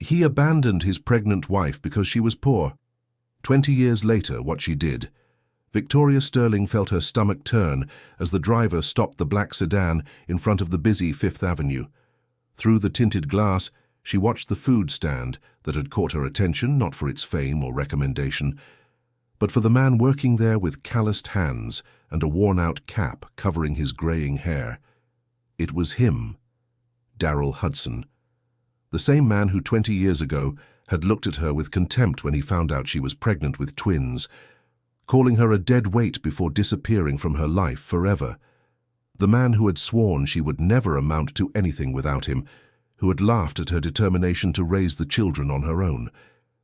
He abandoned his pregnant wife because she was poor. 20 years later, what she did. Victoria Sterling felt her stomach turn as the driver stopped the black sedan in front of the busy Fifth Avenue. Through the tinted glass, she watched the food stand that had caught her attention, not for its fame or recommendation, but for the man working there with calloused hands and a worn-out cap covering his graying hair. It was him, Darrell Hudson, the same man who 20 years ago had looked at her with contempt when he found out she was pregnant with twins, calling her a dead weight before disappearing from her life forever. The man who had sworn she would never amount to anything without him, who had laughed at her determination to raise the children on her own.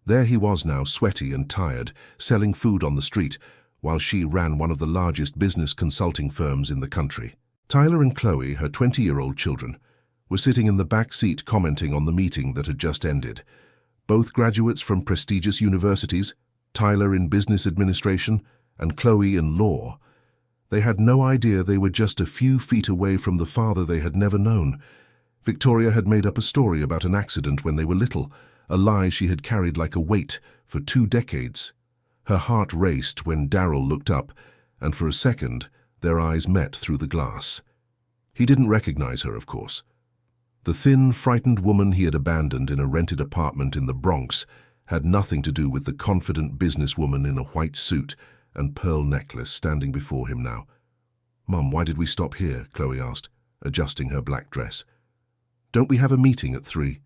There he was now, sweaty and tired, selling food on the street, while she ran one of the largest business consulting firms in the country. Tyler and Chloe, her 20-year-old children, were sitting in the back seat commenting on the meeting that had just ended. Both graduates from prestigious universities, Tyler in business administration and Chloe in law. They had no idea they were just a few feet away from the father they had never known. Victoria had made up a story about an accident when they were little, a lie she had carried like a weight for 2 decades. Her heart raced when Darrell looked up, and for a second their eyes met through the glass. He didn't recognize her, of course. The thin, frightened woman he had abandoned in a rented apartment in the Bronx had nothing to do with the confident businesswoman in a white suit and pearl necklace standing before him now. "Mum, why did we stop here?" Chloe asked, adjusting her black dress. "Don't we have a meeting at 3?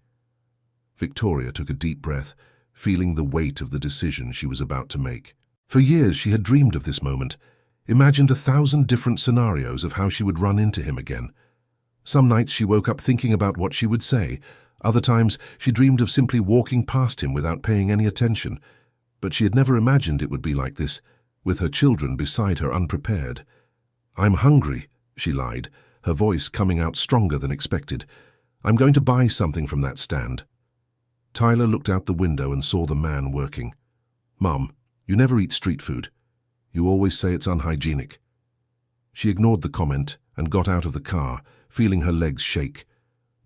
Victoria took a deep breath, feeling the weight of the decision she was about to make. For years she had dreamed of this moment, imagined 1,000 different scenarios of how she would run into him again. Some nights she woke up thinking about what she would say. Other times she dreamed of simply walking past him without paying any attention. But she had never imagined it would be like this, with her children beside her unprepared. "I'm hungry," she lied, her voice coming out stronger than expected. "I'm going to buy something from that stand." Tyler looked out the window and saw the man working. "Mum, you never eat street food. You always say it's unhygienic." She ignored the comment and got out of the car, feeling her legs shake.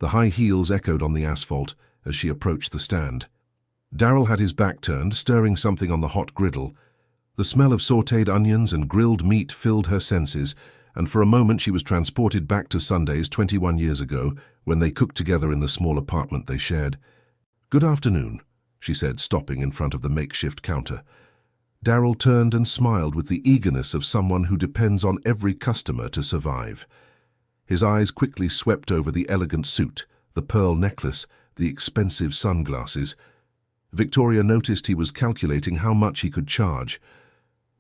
The high heels echoed on the asphalt as she approached the stand. Darrell had his back turned, stirring something on the hot griddle. The smell of sautéed onions and grilled meat filled her senses, and for a moment she was transported back to Sundays 21 years ago, when they cooked together in the small apartment they shared. "Good afternoon," she said, stopping in front of the makeshift counter. Darrell turned and smiled with the eagerness of someone who depends on every customer to survive. His eyes quickly swept over the elegant suit, the pearl necklace, the expensive sunglasses. Victoria noticed he was calculating how much he could charge.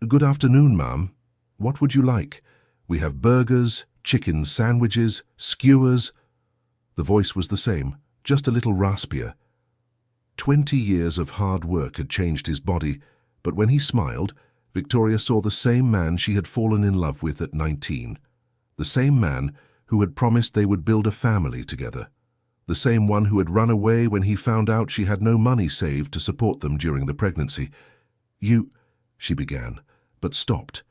"Good afternoon, ma'am. What would you like? We have burgers, chicken sandwiches, skewers." The voice was the same, just a little raspier. 20 years of hard work had changed his body, but when he smiled, Victoria saw the same man she had fallen in love with at 19. The same man who had promised they would build a family together. The same one who had run away when he found out she had no money saved to support them during the pregnancy. "You," she began, but stopped.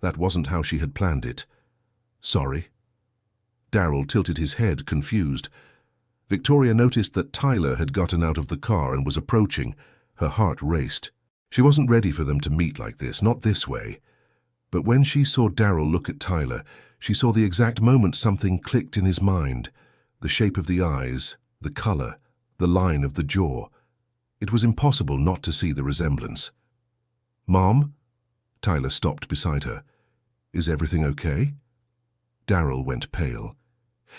That wasn't how she had planned it. "Sorry." Darrell tilted his head, confused. Victoria noticed that Tyler had gotten out of the car and was approaching. Her heart raced. She wasn't ready for them to meet like this, not this way. But when she saw Darrell look at Tyler, she saw the exact moment something clicked in his mind. The shape of the eyes, the color, the line of the jaw. It was impossible not to see the resemblance. "Mom?" Tyler stopped beside her. "Is everything okay?" Darrell went pale.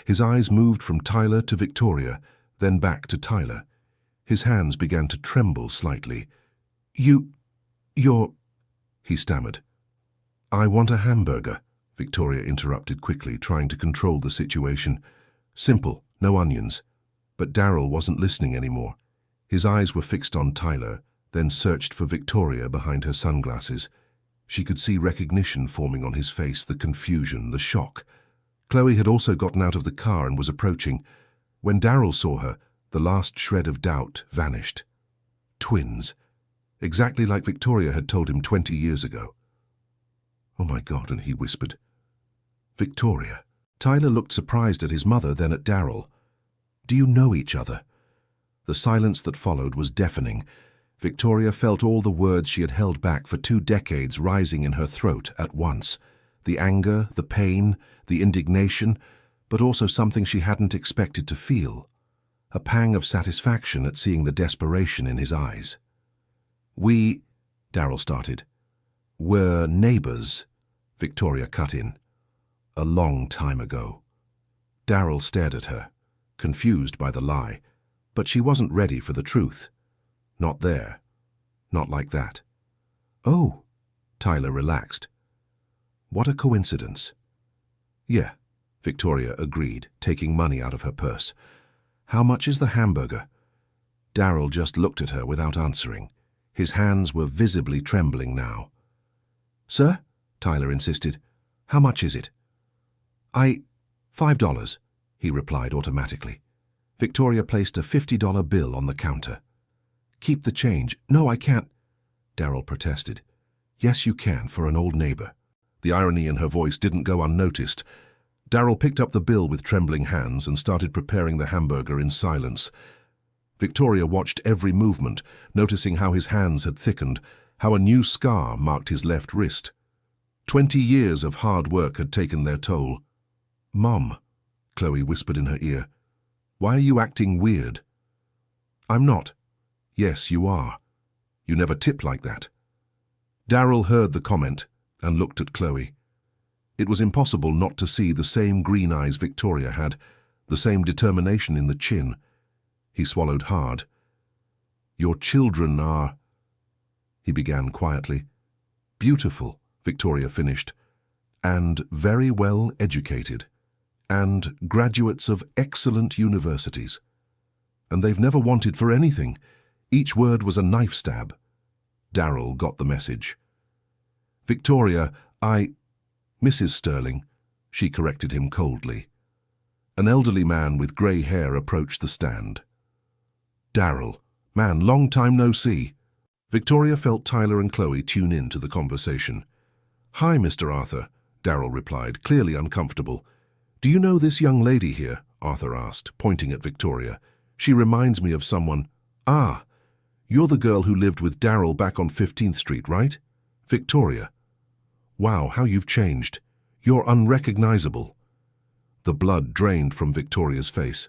His eyes moved from Tyler to Victoria, then back to Tyler. His hands began to tremble slightly. You're... he stammered. "I want a hamburger," Victoria interrupted quickly, trying to control the situation. "Simple, no onions." But Darrell wasn't listening anymore. His eyes were fixed on Tyler, then searched for Victoria behind her sunglasses. She could see recognition forming on his face, the confusion, the shock. Chloe had also gotten out of the car and was approaching. When Darrell saw her, the last shred of doubt vanished. Twins. Exactly like Victoria had told him 20 years ago. "Oh my God," and he whispered. "Victoria." Tyler looked surprised at his mother, then at Darrell. "Do you know each other?" The silence that followed was deafening. Victoria felt all the words she had held back for 2 decades rising in her throat at once. The anger, the pain, the indignation, but also something she hadn't expected to feel. A pang of satisfaction at seeing the desperation in his eyes. "We," Daryl started. "Were neighbors," Victoria cut in. "A long time ago." Daryl stared at her, confused by the lie, but she wasn't ready for the truth. Not there. Not like that. "Oh," Tyler relaxed. "What a coincidence." "Yeah," Victoria agreed, taking money out of her purse. "How much is the hamburger?" Daryl just looked at her without answering. His hands were visibly trembling now. "Sir?" Tyler insisted. "How much is it?" $5, he replied automatically. Victoria placed a $50 bill on the counter. "Keep the change." "No, I can't," Daryl protested. "Yes, you can, for an old neighbor." The irony in her voice didn't go unnoticed. Daryl picked up the bill with trembling hands and started preparing the hamburger in silence. Victoria watched every movement, noticing how his hands had thickened, how a new scar marked his left wrist. 20 years of hard work had taken their toll. "Mom," Chloe whispered in her ear, "why are you acting weird?" "I'm not." "Yes, you are. You never tip like that." Daryl heard the comment and looked at Chloe. It was impossible not to see the same green eyes Victoria had, the same determination in the chin. He swallowed hard. "Your children are," he began quietly. "Beautiful," Victoria finished, "and very well educated, and graduates of excellent universities. And they've never wanted for anything." Each word was a knife stab. Daryl got the message. "Victoria, Mrs. Sterling," she corrected him coldly. An elderly man with grey hair approached the stand. "Daryl, man, long time no see." Victoria felt Tyler and Chloe tune in to the conversation. "Hi, Mr. Arthur," Daryl replied, clearly uncomfortable. "Do you know this young lady here?" Arthur asked, pointing at Victoria. "She reminds me of someone." "Ah, you're the girl who lived with Daryl back on 15th Street, right?" "Victoria. Wow, how you've changed. You're unrecognizable." The blood drained from Victoria's face.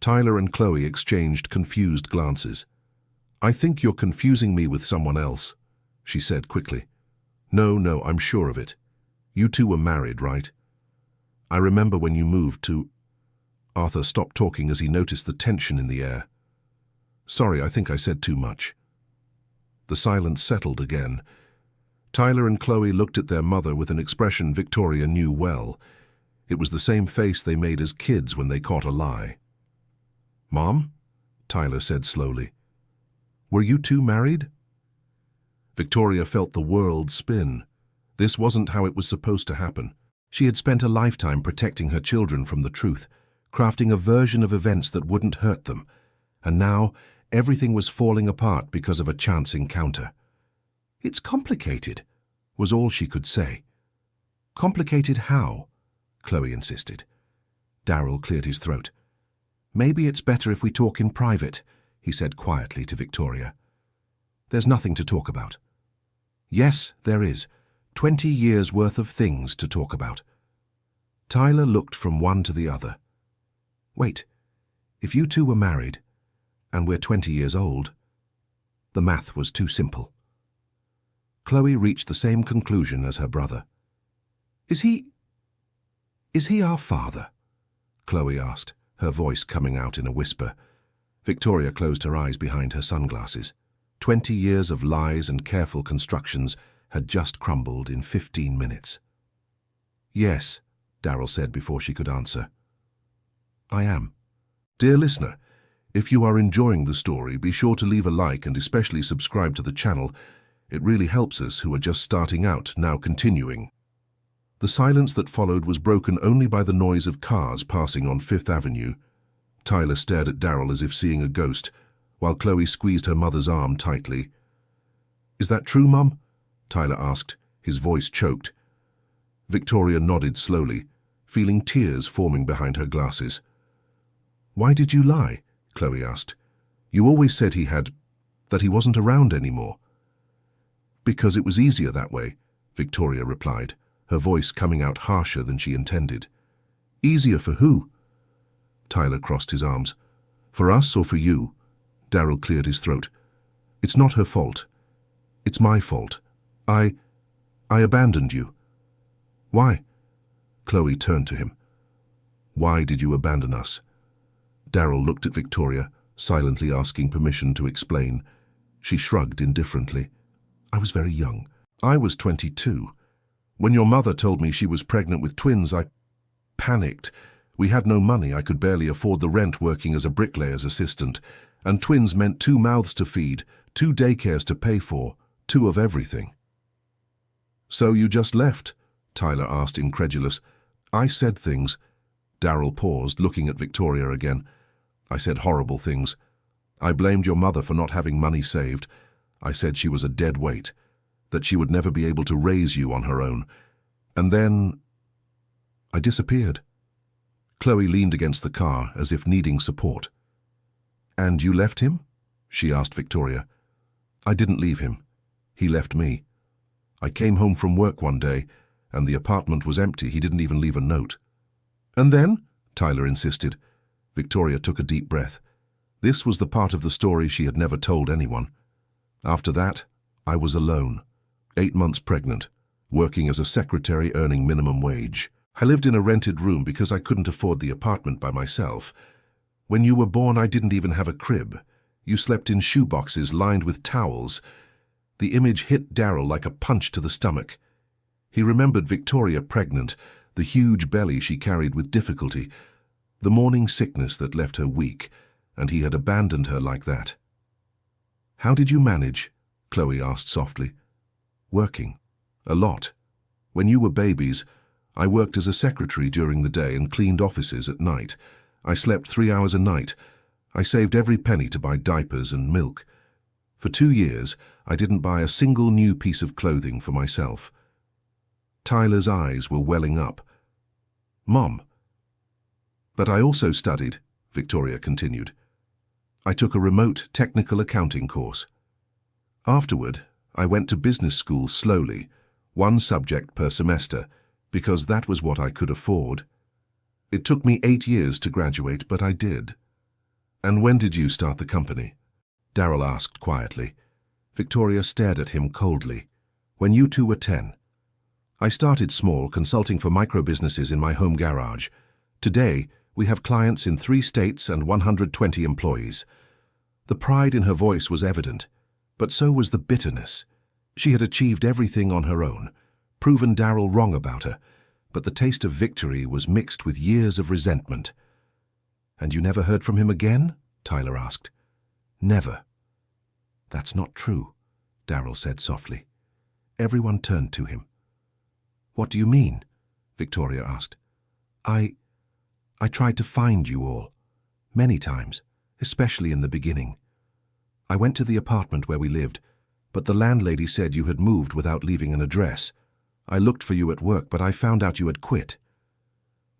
Tyler and Chloe exchanged confused glances. "I think you're confusing me with someone else," she said quickly. No, I'm sure of it. You two were married, right? I remember when you moved to..." Arthur stopped talking as he noticed the tension in the air. "Sorry, I think I said too much." The silence settled again. Tyler and Chloe looked at their mother with an expression Victoria knew well. It was the same face they made as kids when they caught a lie. "Mom?" Tyler said slowly. "Were you two married?" Victoria felt the world spin. This wasn't how it was supposed to happen. She had spent a lifetime protecting her children from the truth, crafting a version of events that wouldn't hurt them, and now everything was falling apart because of a chance encounter. "It's complicated," was all she could say. "Complicated how?" Chloe insisted. Daryl cleared his throat. "Maybe it's better if we talk in private," he said quietly to Victoria. "There's nothing to talk about." "Yes, there is. 20 years' worth of things to talk about." Tyler looked from one to the other. "Wait, if you two were married, and we're 20 years old..." The math was too simple. Chloe reached the same conclusion as her brother. Is he our father?" Chloe asked, her voice coming out in a whisper. Victoria closed her eyes behind her sunglasses. 20 years of lies and careful constructions had just crumbled in 15 minutes. "Yes," Daryl said before she could answer. "I am." Dear listener, if you are enjoying the story, be sure to leave a like and especially subscribe to the channel. It really helps us who are just starting out, now continuing. The silence that followed was broken only by the noise of cars passing on 5th Avenue. Tyler stared at Daryl as if seeing a ghost, while Chloe squeezed her mother's arm tightly. "Is that true, Mum?" Tyler asked, his voice choked. Victoria nodded slowly, feeling tears forming behind her glasses. "Why did you lie?" Chloe asked. You always said that he wasn't around anymore. Because it was easier that way, Victoria replied, her voice coming out harsher than she intended. Easier for who? Tyler crossed his arms. For us or for you? Daryl cleared his throat. It's not her fault. It's my fault. I abandoned you. Why? Chloe turned to him. Why did you abandon us? Daryl looked at Victoria, silently asking permission to explain. She shrugged indifferently. I was very young. I was 22. When your mother told me she was pregnant with twins, I panicked. We had no money. I could barely afford the rent working as a bricklayer's assistant. And twins meant 2 mouths to feed, 2 daycares to pay for, 2 of everything. So you just left? Tyler asked, incredulous. I said things. Daryl paused, looking at Victoria again. I said horrible things. I blamed your mother for not having money saved. I said she was a dead weight, that she would never be able to raise you on her own. And then I disappeared. Chloe leaned against the car as if needing support. And you left him? She asked Victoria. I didn't leave him. He left me. I came home from work one day, and the apartment was empty. He didn't even leave a note. And then? Tyler insisted. Victoria took a deep breath. This was the part of the story she had never told anyone. After that, I was alone, 8 months pregnant, working as a secretary earning minimum wage. I lived in a rented room because I couldn't afford the apartment by myself. When you were born, I didn't even have a crib. You slept in shoeboxes lined with towels. The image hit Daryl like a punch to the stomach. He remembered Victoria pregnant, the huge belly she carried with difficulty, the morning sickness that left her weak, and he had abandoned her like that. How did you manage? Chloe asked softly. Working. A lot. When you were babies, I worked as a secretary during the day and cleaned offices at night. I slept 3 hours a night. I saved every penny to buy diapers and milk. For 2 years, I didn't buy a single new piece of clothing for myself. Tyler's eyes were welling up. Mom. But I also studied, Victoria continued. I took a remote technical accounting course. Afterward, I went to business school slowly, 1 subject per semester, because that was what I could afford. It took me 8 years to graduate, but I did. And when did you start the company? Daryl asked quietly. Victoria stared at him coldly. When you 2 were 10. I started small, consulting for micro-businesses in my home garage. Today, we have clients in 3 states and 120 employees. The pride in her voice was evident, but so was the bitterness. She had achieved everything on her own, proven Daryl wrong about her, but the taste of victory was mixed with years of resentment. And you never heard from him again? Tyler asked. Never. That's not true, Daryl said softly. Everyone turned to him. What do you mean? Victoria asked. I tried to find you all, many times, especially in the beginning. I went to the apartment where we lived, but the landlady said you had moved without leaving an address. I looked for you at work, but I found out you had quit.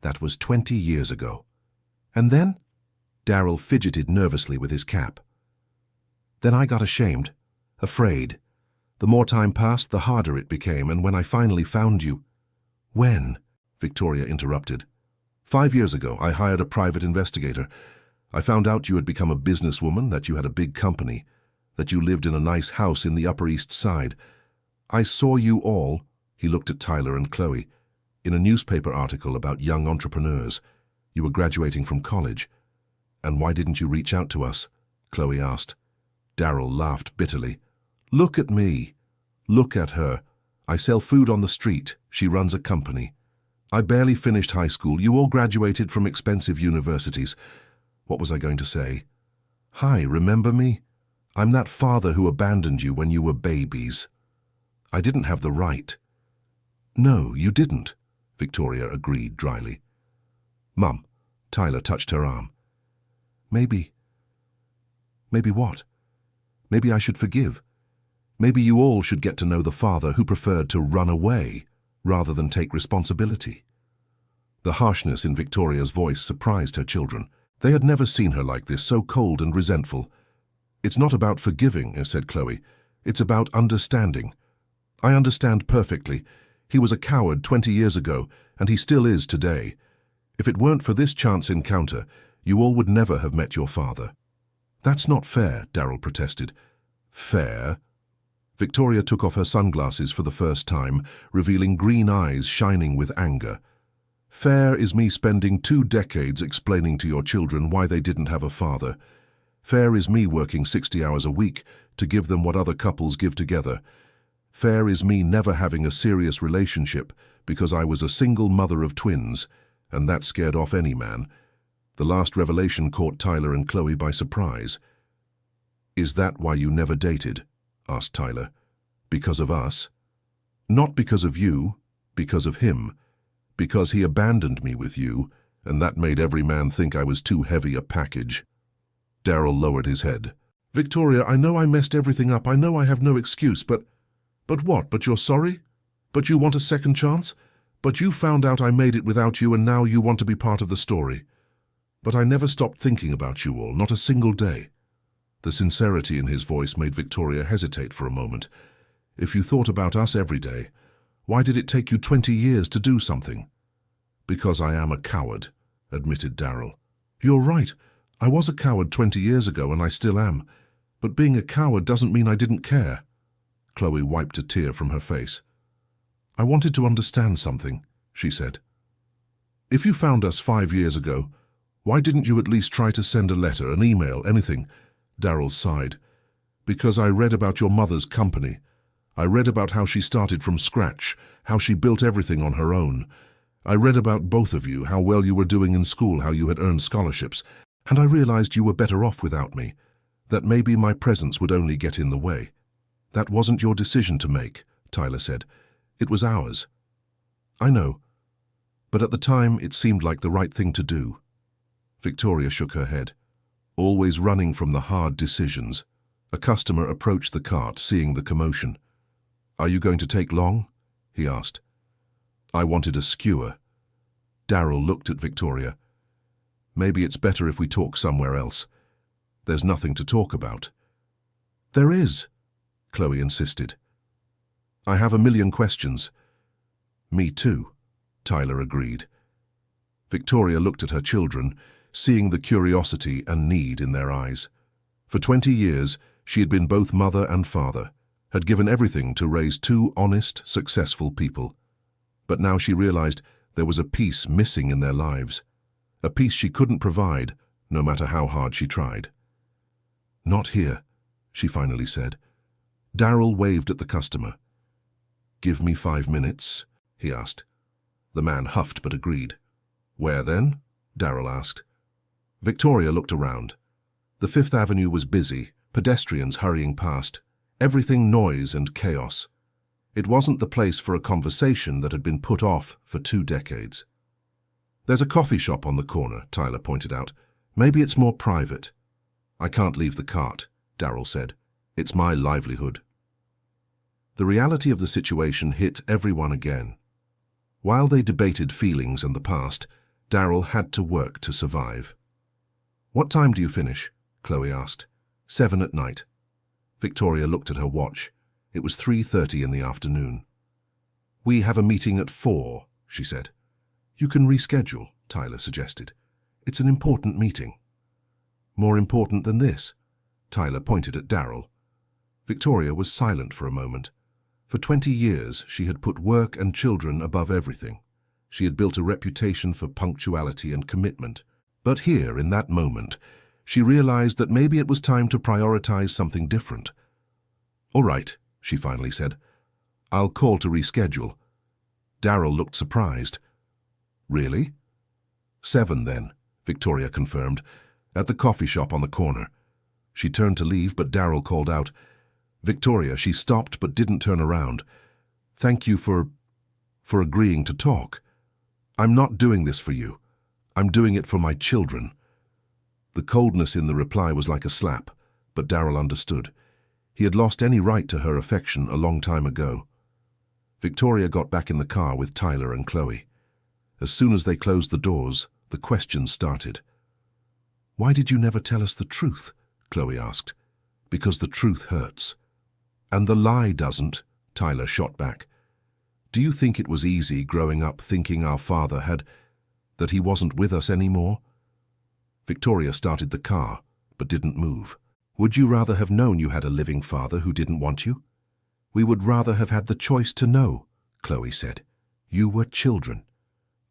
That was 20 years ago. And then? Daryl fidgeted nervously with his cap. Then I got ashamed, afraid. The more time passed, the harder it became, and when I finally found you— When? Victoria interrupted. 5 years ago, I hired a private investigator. I found out you had become a businesswoman, that you had a big company, that you lived in a nice house in the Upper East Side. I saw you all, he looked at Tyler and Chloe, in a newspaper article about young entrepreneurs. You were graduating from college. And why didn't you reach out to us? Chloe asked. Daryl laughed bitterly. Look at me. Look at her. I sell food on the street. She runs a company. I barely finished high school. You all graduated from expensive universities. What was I going to say? Hi, remember me? I'm that father who abandoned you when you were babies. I didn't have the right. No, you didn't, Victoria agreed dryly. Mum, Tyler touched her arm. Maybe what? Maybe I should forgive. Maybe you all should get to know the father who preferred to run away rather than take responsibility. The harshness in Victoria's voice surprised her children. They had never seen her like this, so cold and resentful. It's not about forgiving, said Chloe. It's about understanding. I understand perfectly. He was a coward 20 years ago, and he still is today. If it weren't for this chance encounter, you all would never have met your father. That's not fair, Daryl protested. Fair? Victoria took off her sunglasses for the first time, revealing green eyes shining with anger. Fair is me spending 2 decades explaining to your children why they didn't have a father. Fair is me working 60 hours a week to give them what other couples give together. Fair is me never having a serious relationship because I was a single mother of twins, and that scared off any man. The last revelation caught Tyler and Chloe by surprise. Is that why you never dated? Asked Tyler. Because of us? Not because of you, because of him. Because he abandoned me with you, and that made every man think I was too heavy a package. Daryl lowered his head. Victoria, I know I messed everything up. I know I have no excuse, but what? But you're sorry? But you want a second chance? But you found out I made it without you, and now you want to be part of the story. But I never stopped thinking about you all, not a single day. The sincerity in his voice made Victoria hesitate for a moment. If you thought about us every day, why did it take you 20 years to do something? Because I am a coward, admitted Daryl. You're right. I was a coward 20 years ago, and I still am. But being a coward doesn't mean I didn't care. Chloe wiped a tear from her face. I wanted to understand something, she said. If you found us 5 years ago, why didn't you at least try to send a letter, an email, anything? Daryl sighed. Because I read about your mother's company. I read about how she started from scratch, how she built everything on her own. I read about both of you, how well you were doing in school, how you had earned scholarships, and I realized you were better off without me, that maybe my presence would only get in the way. That wasn't your decision to make, Tyler said. It was ours. I know, but at the time it seemed like the right thing to do. Victoria shook her head. Always running from the hard decisions. A customer approached the cart, seeing the commotion. Are you going to take long? He asked. I wanted a skewer. Daryl looked at Victoria. Maybe it's better if we talk somewhere else. There's nothing to talk about. There is, Chloe insisted. I have a million questions. Me too, Tyler agreed. Victoria looked at her children, seeing the curiosity and need in their eyes. For 20 years, she had been both mother and father, had given everything to raise 2 honest, successful people. But now she realized there was a piece missing in their lives, a piece she couldn't provide, no matter how hard she tried. Not here, she finally said. Daryl waved at the customer. Give me 5 minutes, he asked. The man huffed but agreed. Where then? Daryl asked. Victoria looked around. The Fifth Avenue was busy, pedestrians hurrying past, everything noise and chaos. It wasn't the place for a conversation that had been put off for 2 decades. There's a coffee shop on the corner, Tyler pointed out. Maybe it's more private. I can't leave the cart, Daryl said. It's my livelihood. The reality of the situation hit everyone again. While they debated feelings and the past, Daryl had to work to survive. What time do you finish? Chloe asked. 7 at night. Victoria looked at her watch. It was 3:30 in the afternoon. We have a meeting at 4, she said. You can reschedule, Tyler suggested. It's an important meeting. More important than this? Tyler pointed at Daryl. Victoria was silent for a moment. For 20 years, she had put work and children above everything. She had built a reputation for punctuality and commitment. But here, in that moment, she realized that maybe it was time to prioritize something different. All right, she finally said. I'll call to reschedule. Daryl looked surprised. Really? 7 then, Victoria confirmed, at the coffee shop on the corner. She turned to leave, but Daryl called out. Victoria, she stopped but didn't turn around. Thank you for agreeing to talk. I'm not doing this for you. I'm doing it for my children. The coldness in the reply was like a slap, but Daryl understood. He had lost any right to her affection a long time ago. Victoria got back in the car with Tyler and Chloe. As soon as they closed the doors, the questions started. Why did you never tell us the truth? Chloe asked. Because the truth hurts. And the lie doesn't, Tyler shot back. Do you think it was easy growing up thinking our father that he wasn't with us anymore? Victoria started the car, but didn't move. Would you rather have known you had a living father who didn't want you? We would rather have had the choice to know, Chloe said. You were children.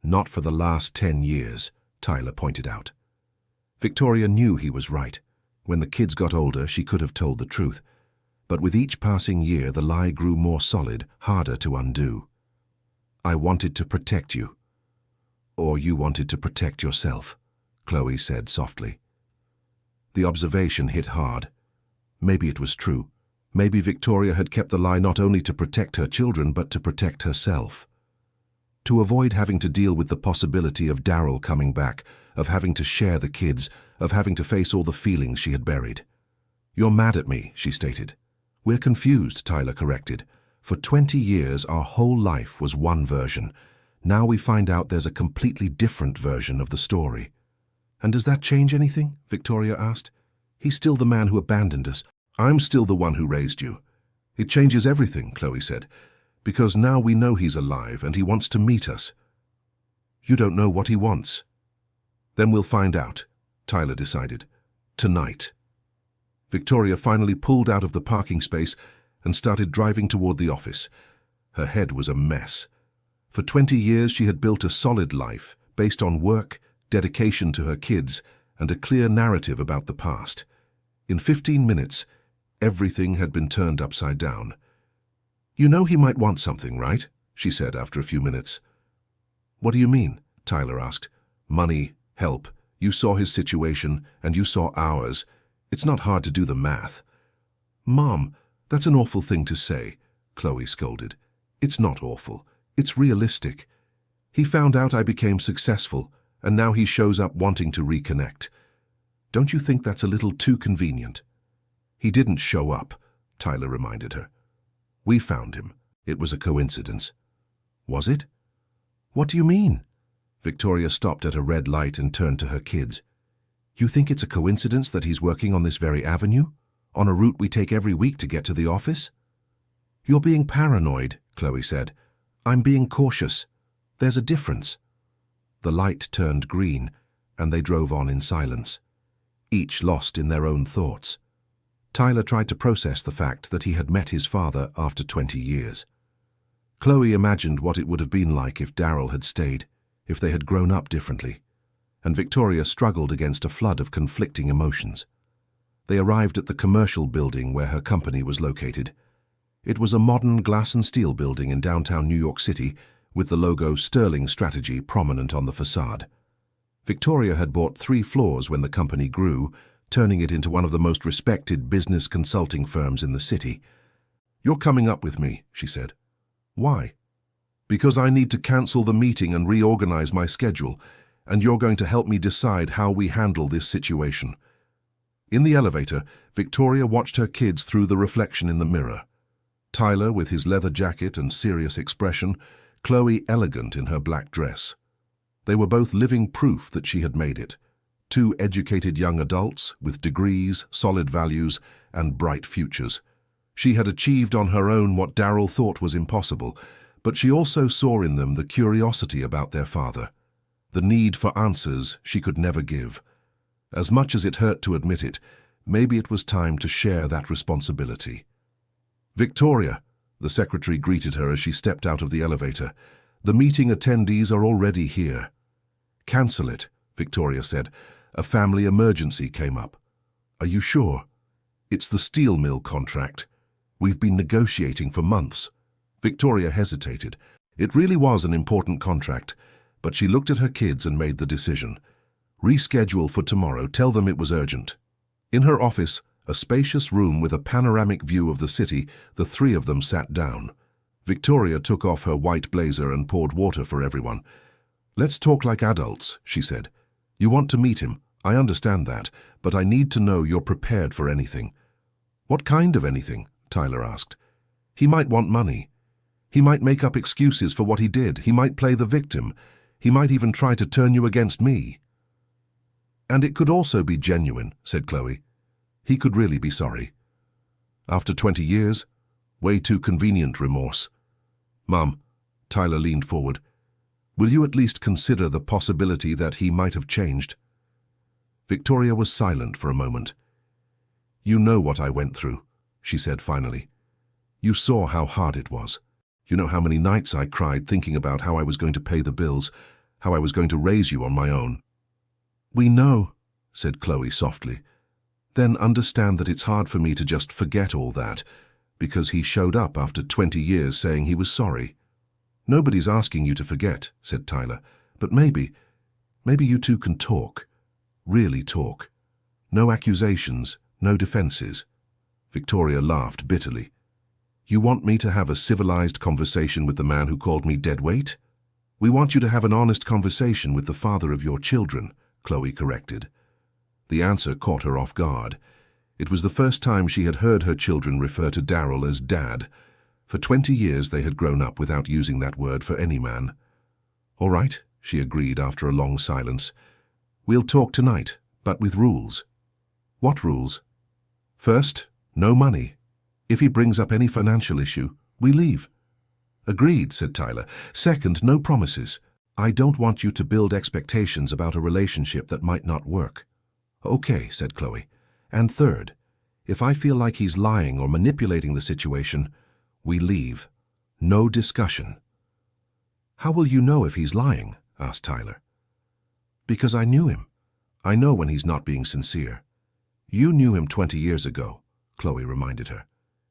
Not for the last 10 years, Tyler pointed out. Victoria knew he was right. When the kids got older, she could have told the truth. But with each passing year, the lie grew more solid, harder to undo. I wanted to protect you. Or you wanted to protect yourself, Chloe said softly. The observation hit hard. Maybe it was true. Maybe Victoria had kept the lie not only to protect her children, but to protect herself. To avoid having to deal with the possibility of Daryl coming back, of having to share the kids, of having to face all the feelings she had buried. You're mad at me, she stated. We're confused, Tyler corrected. For 20 years, our whole life was one version. Now we find out there's a completely different version of the story. And does that change anything? Victoria asked. He's still the man who abandoned us. I'm still the one who raised you. It changes everything, Chloe said, because now we know he's alive and he wants to meet us. You don't know what he wants. Then we'll find out, Tyler decided. Tonight. Victoria finally pulled out of the parking space and started driving toward the office. Her head was a mess. For 20 years she had built a solid life based on work, dedication to her kids, and a clear narrative about the past. In 15 minutes, everything had been turned upside down. You know he might want something, right? She said after a few minutes. What do you mean? Tyler asked. Money, help. You saw his situation, and you saw ours. It's not hard to do the math. Mom, that's an awful thing to say, Chloe scolded. It's not awful. It's realistic. He found out I became successful, and now he shows up wanting to reconnect. Don't you think that's a little too convenient? He didn't show up, Tyler reminded her. We found him. It was a coincidence. Was it? What do you mean? Victoria stopped at a red light and turned to her kids. You think it's a coincidence that he's working on this very avenue? On a route we take every week to get to the office? You're being paranoid, Chloe said. I'm being cautious. There's a difference. The light turned green, and they drove on in silence, each lost in their own thoughts. Tyler tried to process the fact that he had met his father after 20 years. Chloe imagined what it would have been like if Daryl had stayed, if they had grown up differently, and Victoria struggled against a flood of conflicting emotions. They arrived at the commercial building where her company was located. It was a modern glass and steel building in downtown New York City, with the logo Sterling Strategy prominent on the facade. Victoria had bought 3 floors when the company grew, turning it into one of the most respected business consulting firms in the city. You're coming up with me, she said. Why? Because I need to cancel the meeting and reorganize my schedule, and you're going to help me decide how we handle this situation. In the elevator, Victoria watched her kids through the reflection in the mirror. Tyler with his leather jacket and serious expression, Chloe elegant in her black dress. They were both living proof that she had made it. 2 educated young adults with degrees, solid values, and bright futures. She had achieved on her own what Daryl thought was impossible, but she also saw in them the curiosity about their father, the need for answers she could never give. As much as it hurt to admit it, maybe it was time to share that responsibility. Victoria, the secretary greeted her as she stepped out of the elevator. The meeting attendees are already here. Cancel it, Victoria said. A family emergency came up. Are you sure? It's the steel mill contract. We've been negotiating for months. Victoria hesitated. It really was an important contract, but she looked at her kids and made the decision. Reschedule for tomorrow. Tell them it was urgent. In her office, a spacious room with a panoramic view of the city, the 3 of them sat down. Victoria took off her white blazer and poured water for everyone. Let's talk like adults, she said. You want to meet him. I understand that, but I need to know you're prepared for anything. What kind of anything? Tyler asked. He might want money. He might make up excuses for what he did. He might play the victim. He might even try to turn you against me. And it could also be genuine, said Chloe. He could really be sorry. After 20 years? Way too convenient remorse. Mum, Tyler leaned forward, will you at least consider the possibility that he might have changed? Victoria was silent for a moment. You know what I went through, she said finally. You saw how hard it was. You know how many nights I cried thinking about how I was going to pay the bills, how I was going to raise you on my own. We know, said Chloe softly. Then understand that it's hard for me to just forget all that, because he showed up after 20 years saying he was sorry. Nobody's asking you to forget, said Tyler, but maybe you two can talk. Really talk. No accusations, no defenses. Victoria laughed bitterly. You want me to have a civilized conversation with the man who called me deadweight? We want you to have an honest conversation with the father of your children, Chloe corrected. The answer caught her off guard. It was the first time she had heard her children refer to Daryl as Dad. For 20 years they had grown up without using that word for any man. All right, she agreed after a long silence. We'll talk tonight, but with rules. What rules? First, no money. If he brings up any financial issue, we leave. Agreed, said Tyler. Second, no promises. I don't want you to build expectations about a relationship that might not work. Okay, said Chloe. And third, if I feel like he's lying or manipulating the situation, we leave. No discussion. How will you know if he's lying? Asked Tyler. Because I knew him. I know when he's not being sincere. You knew him 20 years ago, Chloe reminded her.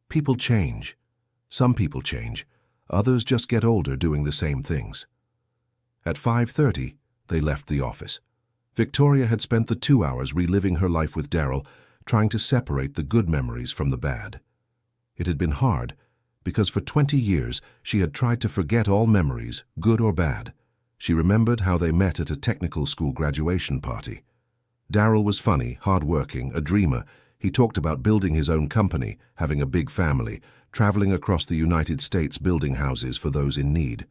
People change. Some people change. Others just get older doing the same things. At 5:30, they left the office. Victoria had spent the 2 hours reliving her life with Daryl, trying to separate the good memories from the bad. It had been hard, because for 20 years she had tried to forget all memories, good or bad. She remembered how they met at a technical school graduation party. Daryl was funny, hard-working, a dreamer. He talked about building his own company, having a big family, traveling across the United States building houses for those in need.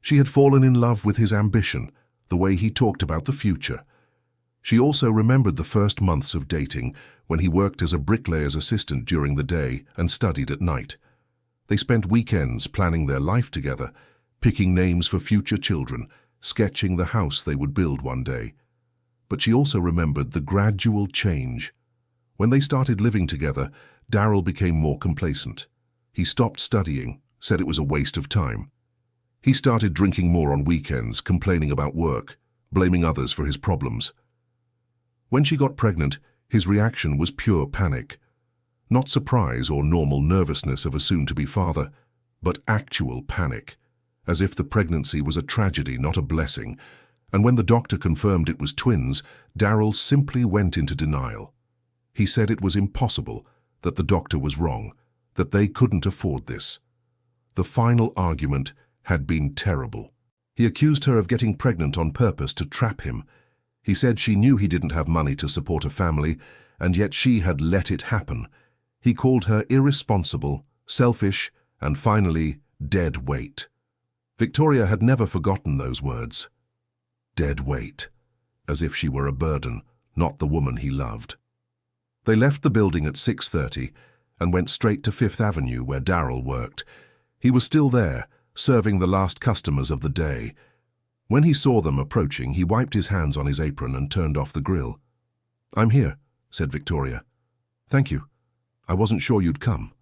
She had fallen in love with his ambition, the way he talked about the future. She also remembered the first months of dating, when he worked as a bricklayer's assistant during the day and studied at night. They spent weekends planning their life together, picking names for future children, sketching the house they would build one day. But she also remembered the gradual change. When they started living together, Daryl became more complacent. He stopped studying, said it was a waste of time. He started drinking more on weekends, complaining about work, blaming others for his problems. When she got pregnant, his reaction was pure panic. Not surprise or normal nervousness of a soon-to-be father, but actual panic, as if the pregnancy was a tragedy, not a blessing. And when the doctor confirmed it was twins, Daryl simply went into denial. He said it was impossible, that the doctor was wrong, that they couldn't afford this. The final argument had been terrible. He accused her of getting pregnant on purpose to trap him. He said she knew he didn't have money to support a family, and yet she had let it happen. He called her irresponsible, selfish, and finally, dead weight. Victoria had never forgotten those words. Dead weight, as if she were a burden, not the woman he loved. They left the building at 6:30 and went straight to Fifth Avenue where Daryl worked. He was still there, serving the last customers of the day. When he saw them approaching, he wiped his hands on his apron and turned off the grill. "I'm here," said Victoria. "Thank you. I wasn't sure you'd come."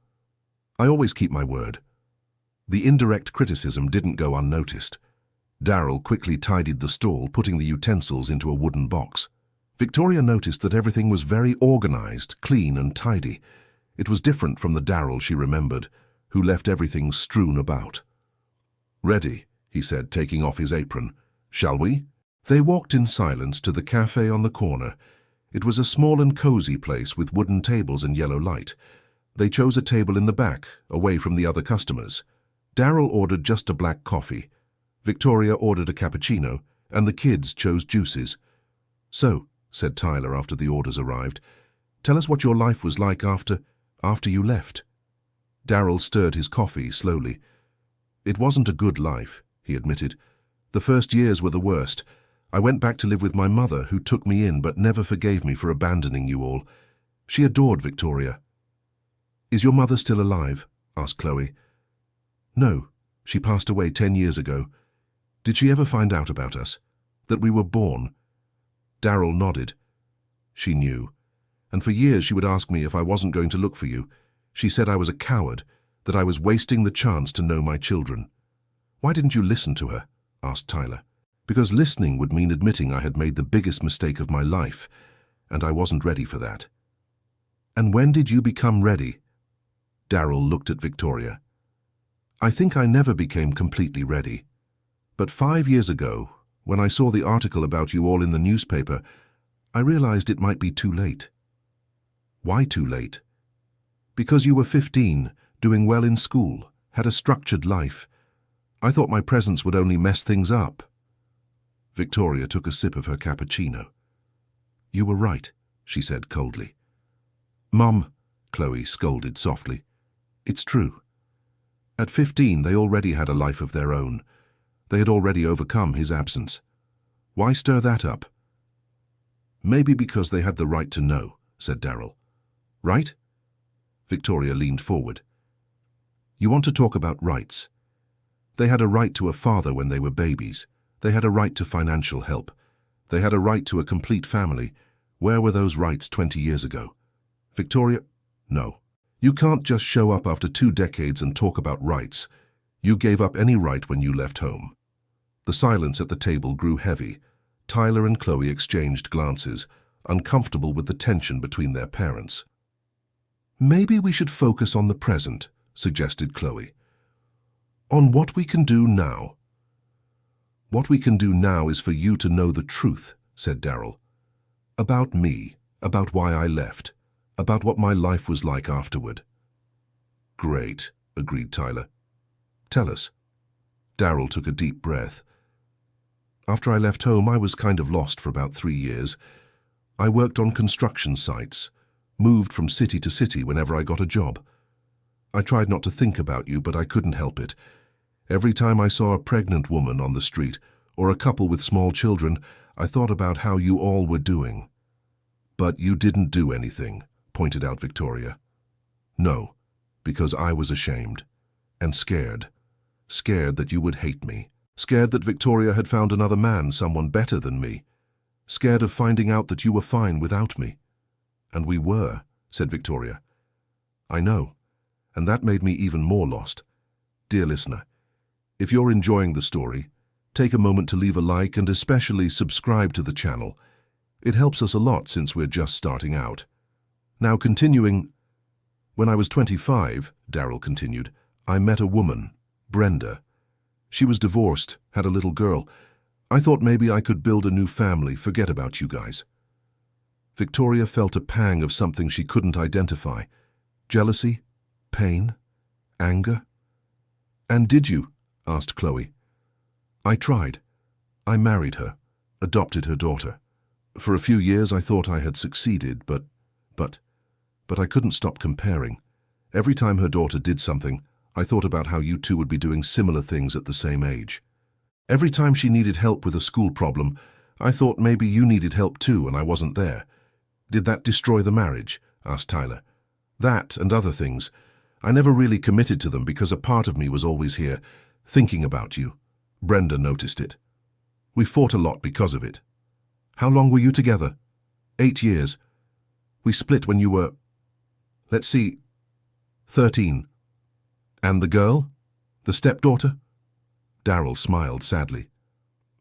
"I always keep my word." The indirect criticism didn't go unnoticed. Daryl quickly tidied the stall, putting the utensils into a wooden box. Victoria noticed that everything was very organized, clean and tidy. It was different from the Daryl she remembered, who left everything strewn about. "Ready," he said, taking off his apron. "Shall we?" They walked in silence to the cafe on the corner. It was a small and cozy place with wooden tables and yellow light. They chose a table in the back, away from the other customers. Daryl ordered just a black coffee. Victoria ordered a cappuccino, and the kids chose juices. "So," said Tyler after the orders arrived, "tell us what your life was like after you left." Daryl stirred his coffee slowly. "It wasn't a good life," he admitted. "The first years were the worst. I went back to live with my mother, who took me in but never forgave me for abandoning you all. She adored Victoria." Is your mother still alive? Asked Chloe. No, she passed away 10 years ago. Did she ever find out about us? That we were born? Daryl nodded. She knew. And for years she would ask me if I wasn't going to look for you. She said I was a coward, that I was wasting the chance to know my children. Why didn't you listen to her? Asked Tyler. Because listening would mean admitting I had made the biggest mistake of my life, and I wasn't ready for that. And when did you become ready? Daryl looked at Victoria. I think I never became completely ready. But 5 years ago, when I saw the article about you all in the newspaper, I realized it might be too late. Why too late? Because you were 15, doing well in school, had a structured life. I thought my presence would only mess things up. Victoria took a sip of her cappuccino. You were right, she said coldly. Mum, Chloe scolded softly. It's true. At 15, they already had a life of their own. They had already overcome his absence. Why stir that up? Maybe because they had the right to know, said Daryl. Right? Victoria leaned forward. You want to talk about rights? They had a right to a father when they were babies. They had a right to financial help. They had a right to a complete family. Where were those rights 20 years ago? Victoria? No. You can't just show up after 2 decades and talk about rights. You gave up any right when you left home. The silence at the table grew heavy. Tyler and Chloe exchanged glances, uncomfortable with the tension between their parents. Maybe we should focus on the present, suggested Chloe. On what we can do now. What we can do now is for you to know the truth, said Daryl. About me, about why I left, about what my life was like afterward. Great, agreed Tyler. Tell us. Daryl took a deep breath. After I left home, I was kind of lost for about 3 years. I worked on construction sites, moved from city to city whenever I got a job. I tried not to think about you, but I couldn't help it. Every time I saw a pregnant woman on the street, or a couple with small children, I thought about how you all were doing. But you didn't do anything, pointed out Victoria. No, because I was ashamed and scared. Scared that you would hate me. Scared that Victoria had found another man, someone better than me. Scared of finding out that you were fine without me. And we were, said Victoria. I know, and that made me even more lost. Dear listener, if you're enjoying the story, take a moment to leave a like and especially subscribe to the channel. It helps us a lot since we're just starting out. Now continuing, when I was 25, Daryl continued, I met a woman, Brenda. She was divorced, had a little girl. I thought maybe I could build a new family, forget about you guys. Victoria felt a pang of something she couldn't identify. Jealousy? Pain? Anger? And did you? Asked Chloe. I tried. I married her, adopted her daughter. For a few years I thought I had succeeded, but I couldn't stop comparing. Every time her daughter did something, I thought about how you two would be doing similar things at the same age. Every time she needed help with a school problem, I thought maybe you needed help too and I wasn't there. Did that destroy the marriage? Asked Tyler. That and other things. I never really committed to them because a part of me was always here, thinking about you. Brenda noticed it. We fought a lot because of it. How long were you together? 8 years. We split when you were, let's see, 13. And the girl? The stepdaughter? Daryl smiled sadly.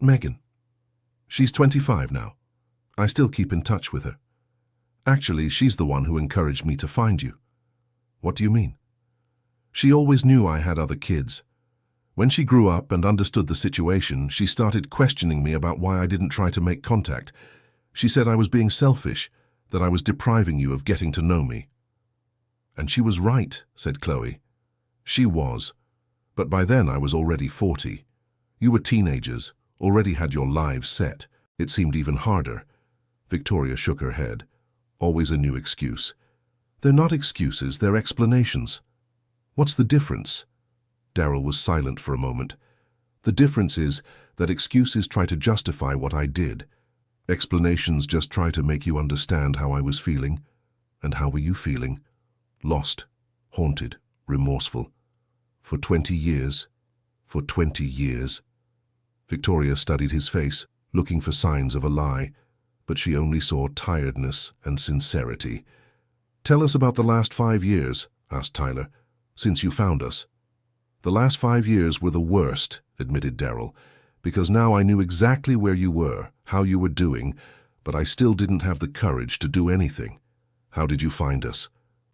Megan. She's 25 now. I still keep in touch with her. Actually, she's the one who encouraged me to find you. What do you mean? She always knew I had other kids. When she grew up and understood the situation, she started questioning me about why I didn't try to make contact. She said I was being selfish, that I was depriving you of getting to know me. And she was right, said Chloe. She was. But by then I was already 40. You were teenagers, already had your lives set. It seemed even harder. Victoria shook her head. Always a new excuse. They're not excuses, they're explanations. What's the difference? Daryl was silent for a moment. The difference is that excuses try to justify what I did. Explanations just try to make you understand how I was feeling. And how were you feeling? Lost, haunted, remorseful. For 20 years. For 20 years. Victoria studied his face, looking for signs of a lie, but she only saw tiredness and sincerity. "Tell us about the last 5 years," asked Tyler, "since you found us." "The last 5 years were the worst," admitted Daryl, "because now I knew exactly where you were, how you were doing, but I still didn't have the courage to do anything." "How did you find us?"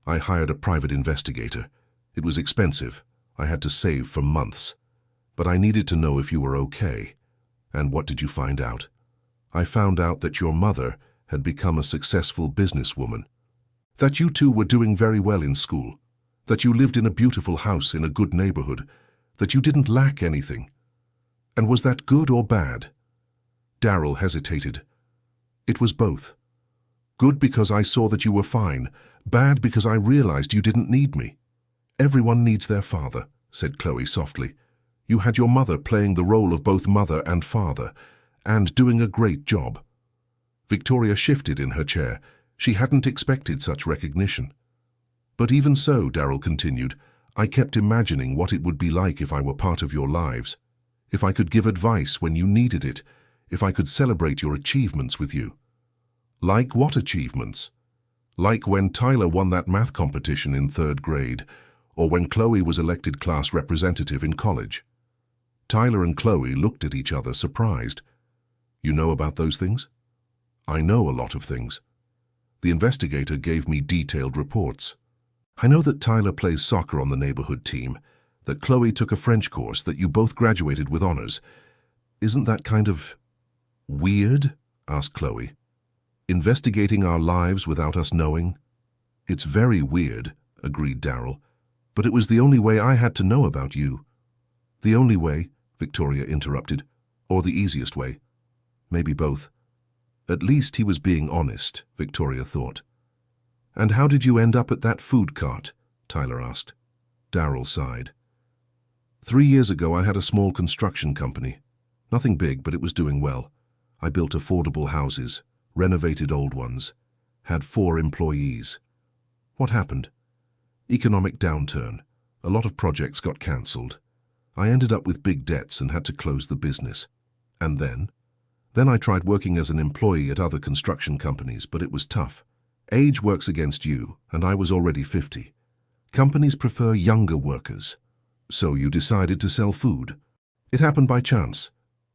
"I hired a private investigator. It was expensive. I had to save for months. But I needed to know if you were okay." "And what did you find out?" "I found out that your mother had become a successful businesswoman. That you two were doing very well in school. That you lived in a beautiful house in a good neighborhood. That you didn't lack anything." "And was that good or bad?" Daryl hesitated. "It was both. Good because I saw that you were fine. Bad because I realized you didn't need me." "Everyone needs their father," said Chloe softly. "You had your mother playing the role of both mother and father, and doing a great job." Victoria shifted in her chair. She hadn't expected such recognition. "But even so," Daryl continued, "I kept imagining what it would be like if I were part of your lives. If I could give advice when you needed it. If I could celebrate your achievements with you." "Like what achievements?" "Like when Tyler won that math competition in 3rd grade, or when Chloe was elected class representative in college." Tyler and Chloe looked at each other, surprised. "You know about those things?" "I know a lot of things." The investigator gave me detailed reports. "I know that Tyler plays soccer on the neighborhood team, that Chloe took a French course, that you both graduated with honors. Isn't that kind of weird?" asked Chloe. "Investigating our lives without us knowing?" "It's very weird," agreed Daryl, "but it was the only way I had to know about you." "The only way," Victoria interrupted, "or the easiest way?" "Maybe both." At least he was being honest, Victoria thought. "And how did you end up at that food cart?" Tyler asked. Daryl sighed. 3 years ago I had a small construction company. Nothing big, but it was doing well. I built affordable houses, renovated old ones, had 4 employees. What happened? Economic downturn. A lot of projects got cancelled. I ended up with big debts and had to close the business. And then? Then I tried working as an employee at other construction companies, but it was tough. Age works against you, and I was already 50. Companies prefer younger workers. So you decided to sell food. It happened by chance.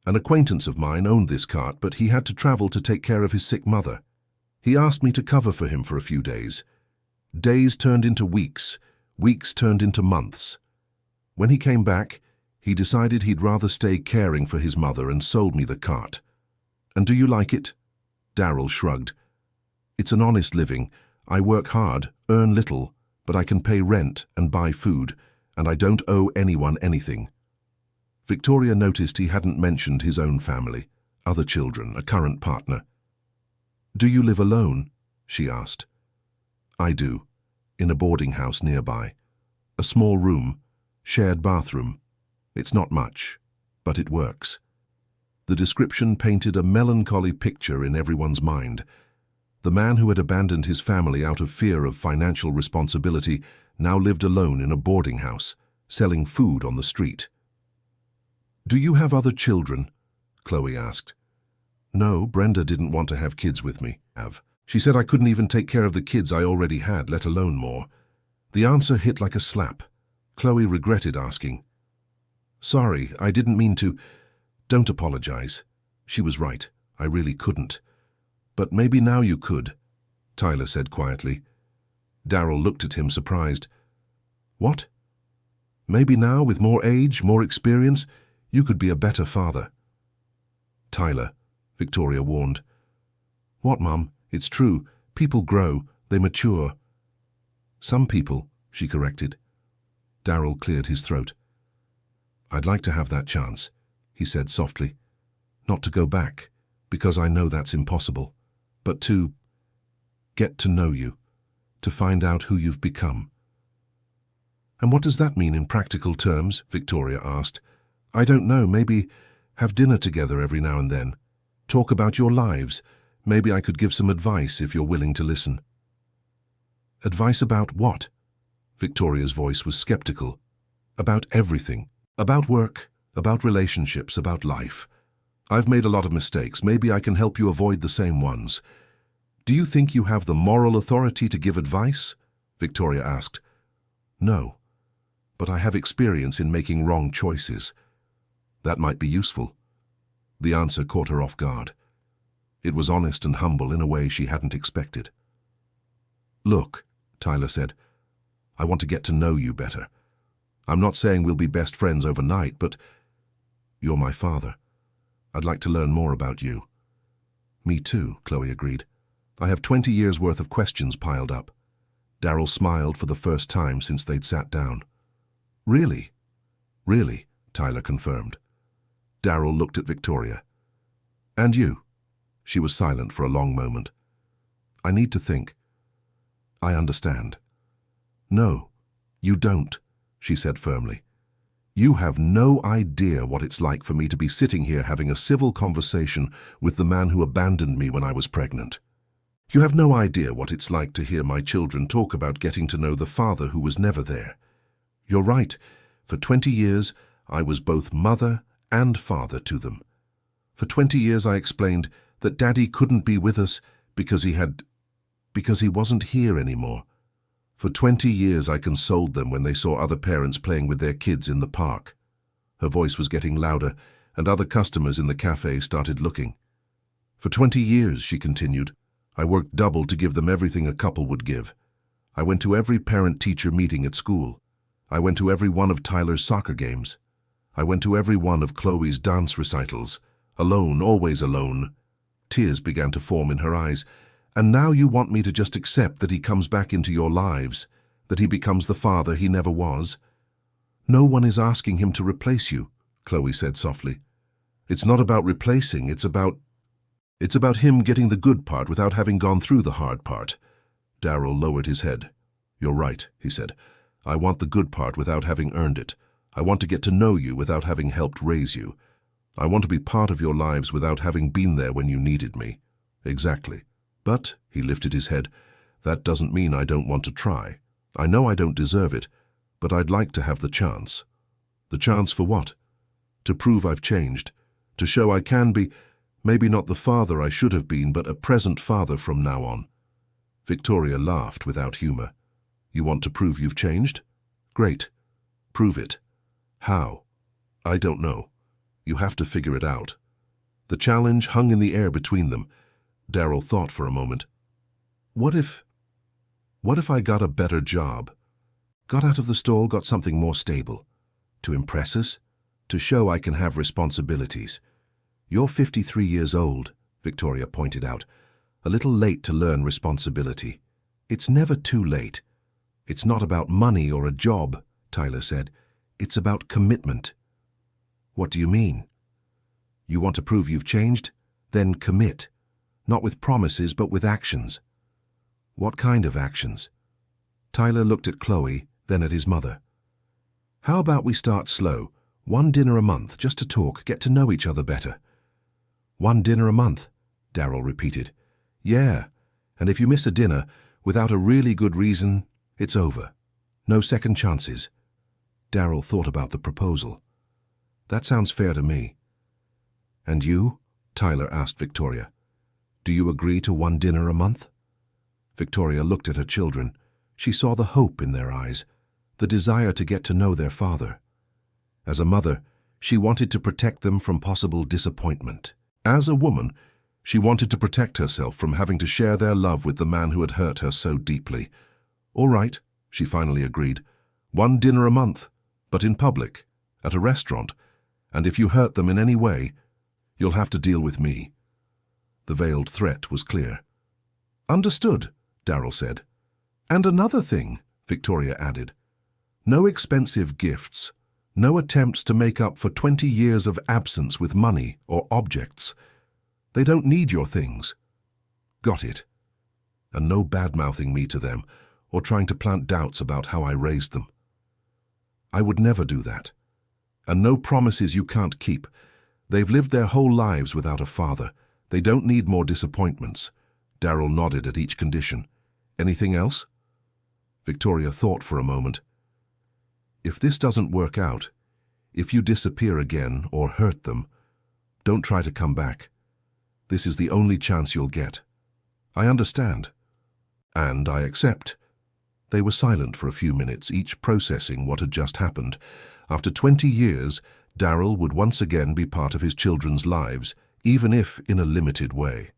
An acquaintance of mine owned this cart, but he had to travel to take care of his sick mother. He asked me to cover for him for a few days. Days turned into weeks, weeks turned into months. When he came back, he decided he'd rather stay caring for his mother and sold me the cart. "And do you like it?" Daryl shrugged. "It's an honest living. I work hard, earn little, but I can pay rent and buy food, and I don't owe anyone anything." Victoria noticed he hadn't mentioned his own family, other children, a current partner. "Do you live alone?" she asked. "I do, in a boarding house nearby. A small room, shared bathroom. It's not much, but it works." The description painted a melancholy picture in everyone's mind. The man who had abandoned his family out of fear of financial responsibility now lived alone in a boarding house, selling food on the street. "Do you have other children?" Chloe asked. "No, Brenda didn't want to have kids with me. She said I couldn't even take care of the kids I already had, let alone more." The answer hit like a slap. Chloe regretted asking. "Sorry, I didn't mean to." "Don't apologize." She was right. I really couldn't. "But maybe now you could," Tyler said quietly. Daryl looked at him surprised. "What?" "Maybe now, with more age, more experience, you could be a better father." "Tyler," Victoria warned. "What, Mum? It's true. People grow. They mature." "Some people," she corrected. Daryl cleared his throat. "I'd like to have that chance," he said softly. "Not to go back, because I know that's impossible, but to get to know you, to find out who you've become." "And what does that mean in practical terms?" Victoria asked. "I don't know, maybe have dinner together every now and then. Talk about your lives. Maybe I could give some advice if you're willing to listen." "Advice about what?" Victoria's voice was skeptical. About everything. About work, about relationships, about life. I've made a lot of mistakes. Maybe I can help you avoid the same ones. Do you think you have the moral authority to give advice? Victoria asked. No, but I have experience in making wrong choices. That might be useful. The answer caught her off guard. It was honest and humble in a way she hadn't expected. Look, Tyler said, I want to get to know you better. I'm not saying we'll be best friends overnight, but you're my father. I'd like to learn more about you. Me too, Chloe agreed. I have 20 years' worth of questions piled up. Daryl smiled for the first time since they'd sat down. Really? Really, Tyler confirmed. Daryl looked at Victoria. And you? She was silent for a long moment. I need to think. I understand. No, you don't, she said firmly. You have no idea what it's like for me to be sitting here having a civil conversation with the man who abandoned me when I was pregnant. You have no idea what it's like to hear my children talk about getting to know the father who was never there. You're right. For 20 years, I was both mother and father to them. For 20 years, I explained that Daddy couldn't be with us because he wasn't here anymore. For 20 years, I consoled them when they saw other parents playing with their kids in the park. Her voice was getting louder, and other customers in the cafe started looking. For 20 years, she continued, I worked double to give them everything a couple would give. I went to every parent-teacher meeting at school. I went to every one of Tyler's soccer games. I went to every one of Chloe's dance recitals. Alone, always alone. Tears began to form in her eyes. And now you want me to just accept that he comes back into your lives, that he becomes the father he never was? No one is asking him to replace you, Chloe said softly. It's not about replacing, it's about him getting the good part without having gone through the hard part. Daryl lowered his head. You're right, he said. I want the good part without having earned it. I want to get to know you without having helped raise you. I want to be part of your lives without having been there when you needed me. Exactly. But, he lifted his head, that doesn't mean I don't want to try. I know I don't deserve it, but I'd like to have the chance. The chance for what? To prove I've changed. To show I can be, maybe not the father I should have been, but a present father from now on. Victoria laughed without humor. You want to prove you've changed? Great. Prove it. How? I don't know. You have to figure it out. The challenge hung in the air between them. Daryl thought for a moment. What if I got a better job? Got out of the stall, got something more stable? To impress us? To show I can have responsibilities? You're 53 years old, Victoria pointed out. A little late to learn responsibility. It's never too late. It's not about money or a job, Tyler said. It's about commitment. What do you mean? You want to prove you've changed? Then commit. Not with promises, but with actions. What kind of actions? Tyler looked at Chloe, then at his mother. How about we start slow? 1 dinner a month, just to talk, get to know each other better. 1 dinner a month, Daryl repeated. Yeah, and if you miss a dinner, without a really good reason, it's over. No second chances. Daryl thought about the proposal. That sounds fair to me. And you? Tyler asked Victoria. Do you agree to 1 dinner a month? Victoria looked at her children. She saw the hope in their eyes, the desire to get to know their father. As a mother, she wanted to protect them from possible disappointment. As a woman, she wanted to protect herself from having to share their love with the man who had hurt her so deeply. All right, she finally agreed. 1 dinner a month, but in public, at a restaurant, and if you hurt them in any way, you'll have to deal with me. The veiled threat was clear. Understood, Daryl said. And another thing, Victoria added. No expensive gifts. No attempts to make up for 20 years of absence with money or objects. They don't need your things. Got it. And no bad-mouthing me to them or trying to plant doubts about how I raised them. I would never do that. And no promises you can't keep. They've lived their whole lives without a father. They don't need more disappointments. Daryl nodded at each condition. Anything else? Victoria thought for a moment. If this doesn't work out, if you disappear again or hurt them, don't try to come back. This is the only chance you'll get. I understand. And I accept. They were silent for a few minutes, each processing what had just happened. After 20 years, Daryl would once again be part of his children's lives, even if in a limited way.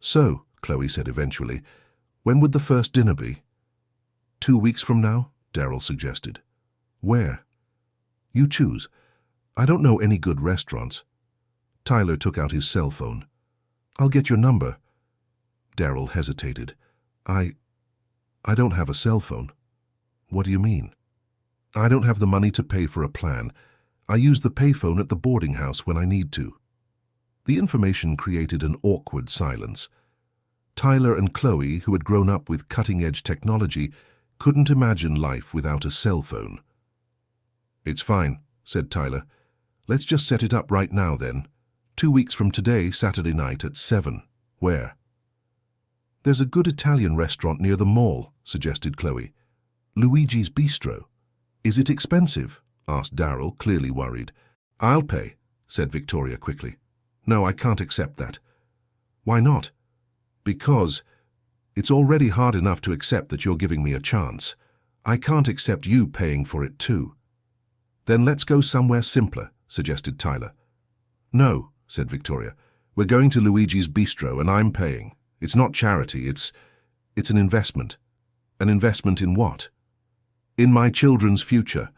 So, Chloe said eventually, when would the first dinner be? 2 weeks from now, Daryl suggested. Where? You choose. I don't know any good restaurants. Tyler took out his cell phone. I'll get your number. Daryl hesitated. I don't have a cell phone. What do you mean? I don't have the money to pay for a plan. I use the payphone at the boarding house when I need to. The information created an awkward silence. Tyler and Chloe, who had grown up with cutting-edge technology, couldn't imagine life without a cell phone. It's fine, said Tyler. Let's just set it up right now then. 2 weeks from today, Saturday night at 7. Where? There's a good Italian restaurant near the mall, suggested Chloe. Luigi's Bistro. Is it expensive? Asked Daryl, clearly worried. I'll pay, said Victoria quickly. No, I can't accept that. Why not? Because it's already hard enough to accept that you're giving me a chance. I can't accept you paying for it too. Then let's go somewhere simpler, suggested Tyler. No, said Victoria. We're going to Luigi's Bistro and I'm paying. It's not charity, it's an investment. An investment in what? In my children's future.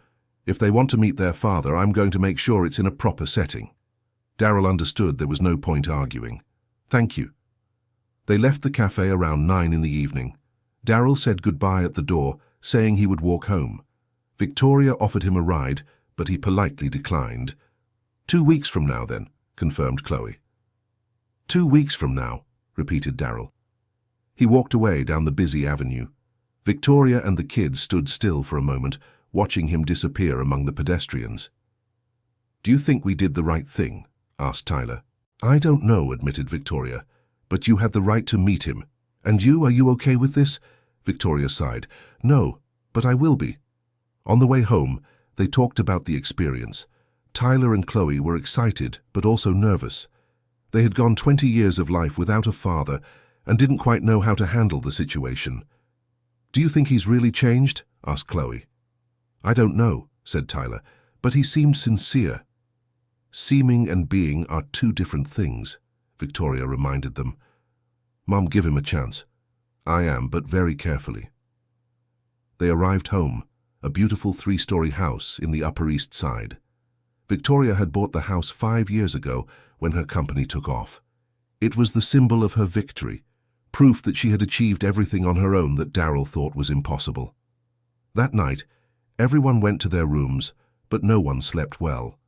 If they want to meet their father, I'm going to make sure it's in a proper setting. Daryl understood there was no point arguing. Thank you. They left the cafe around 9 in the evening. Daryl said goodbye at the door, saying he would walk home. Victoria offered him a ride, but he politely declined. 2 weeks from now, then, confirmed Chloe. 2 weeks from now, repeated Daryl. He walked away down the busy avenue. Victoria and the kids stood still for a moment, watching him disappear among the pedestrians. Do you think we did the right thing? Asked Tyler. I don't know, admitted Victoria. But you had the right to meet him. And you, are you okay with this? Victoria sighed. No, but I will be. On the way home, they talked about the experience. Tyler and Chloe were excited, but also nervous. They had gone 20 years of life without a father and didn't quite know how to handle the situation. Do you think he's really changed? Asked Chloe. I don't know, said Tyler, but he seemed sincere. Seeming and being are two different things, Victoria reminded them. Mom, give him a chance. I am, but very carefully. They arrived home, a beautiful 3-story house in the Upper East Side. Victoria had bought the house 5 years ago when her company took off. It was the symbol of her victory, proof that she had achieved everything on her own that Daryl thought was impossible. That night, everyone went to their rooms, but no one slept well.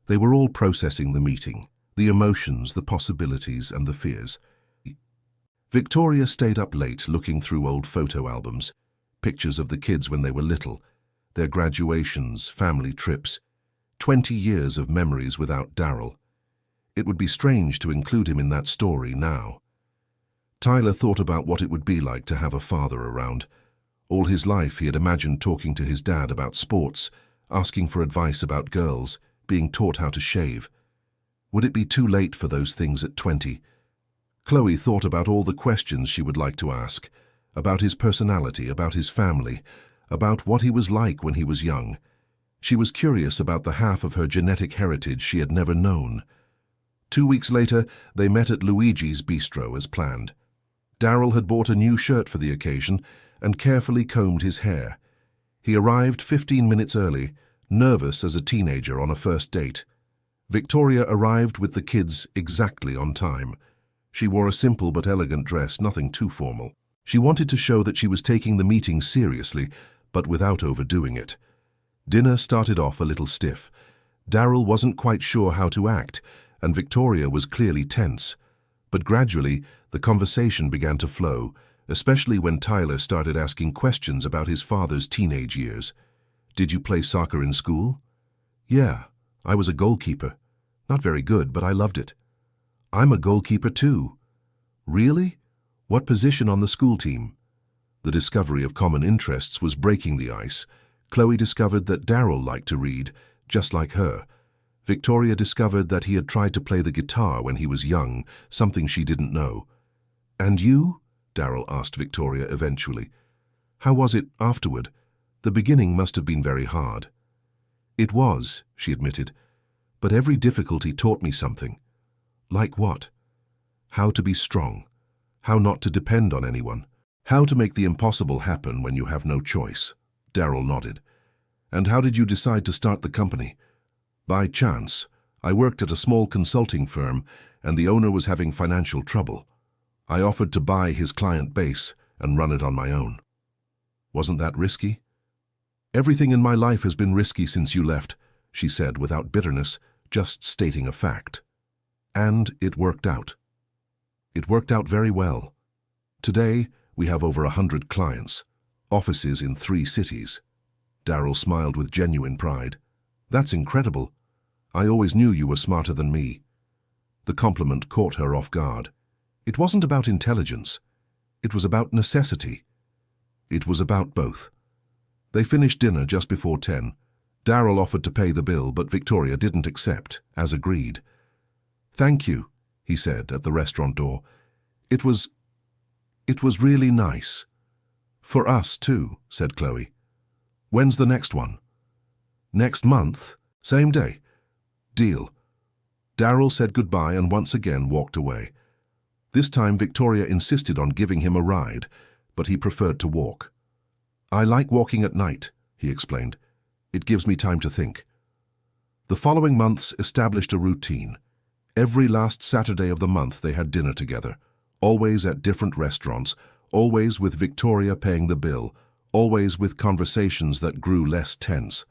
They were all processing the meeting, the emotions, the possibilities, and the fears. Victoria stayed up late looking through old photo albums, pictures of the kids when they were little, their graduations, family trips, 20 years of memories without Daryl. It would be strange to include him in that story now. Tyler thought about what it would be like to have a father around. All his life he had imagined talking to his dad about sports, asking for advice about girls, being taught how to shave. Would it be too late for those things at 20? Chloe thought about all the questions she would like to ask, about his personality, about his family, about what he was like when he was young. She was curious about the half of her genetic heritage she had never known. 2 weeks later, they met at Luigi's Bistro as planned. Daryl had bought a new shirt for the occasion and carefully combed his hair. He arrived 15 minutes early, nervous as a teenager on a first date. Victoria arrived with the kids exactly on time. She wore a simple but elegant dress, nothing too formal. She wanted to show that she was taking the meeting seriously, but without overdoing it. Dinner started off a little stiff. Daryl wasn't quite sure how to act, and Victoria was clearly tense. But gradually, the conversation began to flow, especially when Tyler started asking questions about his father's teenage years. Did you play soccer in school? Yeah, I was a goalkeeper. Not very good, but I loved it. I'm a goalkeeper too. Really? What position on the school team? The discovery of common interests was breaking the ice. Chloe discovered that Daryl liked to read, just like her. Victoria discovered that he had tried to play the guitar when he was young, something she didn't know. "And you?" Daryl asked Victoria eventually. "How was it afterward? The beginning must have been very hard." "It was," she admitted, "but every difficulty taught me something." "Like what?" "How to be strong. How not to depend on anyone. How to make the impossible happen when you have no choice." Daryl nodded. "And how did you decide to start the company?" "By chance. I worked at a small consulting firm, and the owner was having financial trouble. I offered to buy his client base and run it on my own." "Wasn't that risky?" "Everything in my life has been risky since you left," she said without bitterness, just stating a fact. "And it worked out. It worked out very well. Today, we have over 100 clients, offices in 3 cities. Daryl smiled with genuine pride. "That's incredible. I always knew you were smarter than me." The compliment caught her off guard. It wasn't about intelligence. It was about necessity. It was about both. They finished dinner just before 10. Daryl offered to pay the bill, but Victoria didn't accept, as agreed. "Thank you," he said at the restaurant door. It was really nice." "For us, too," said Chloe. "When's the next one?" "Next month, same day." "Deal." Daryl said goodbye and once again walked away. This time Victoria insisted on giving him a ride, but he preferred to walk. "I like walking at night," he explained. "It gives me time to think." The following months established a routine. Every last Saturday of the month they had dinner together, always at different restaurants, always with Victoria paying the bill, always with conversations that grew less tense.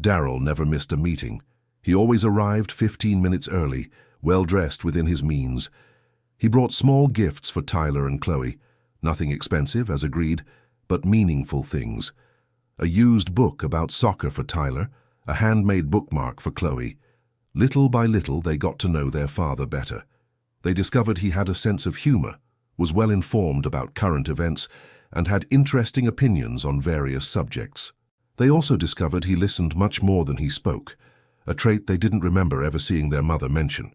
Daryl never missed a meeting. He always arrived 15 minutes early, well-dressed within his means. He brought small gifts for Tyler and Chloe, nothing expensive, as agreed, but meaningful things. A used book about soccer for Tyler, a handmade bookmark for Chloe. Little by little they got to know their father better. They discovered he had a sense of humor, was well informed about current events, and had interesting opinions on various subjects. They also discovered he listened much more than he spoke, a trait they didn't remember ever seeing their mother mention.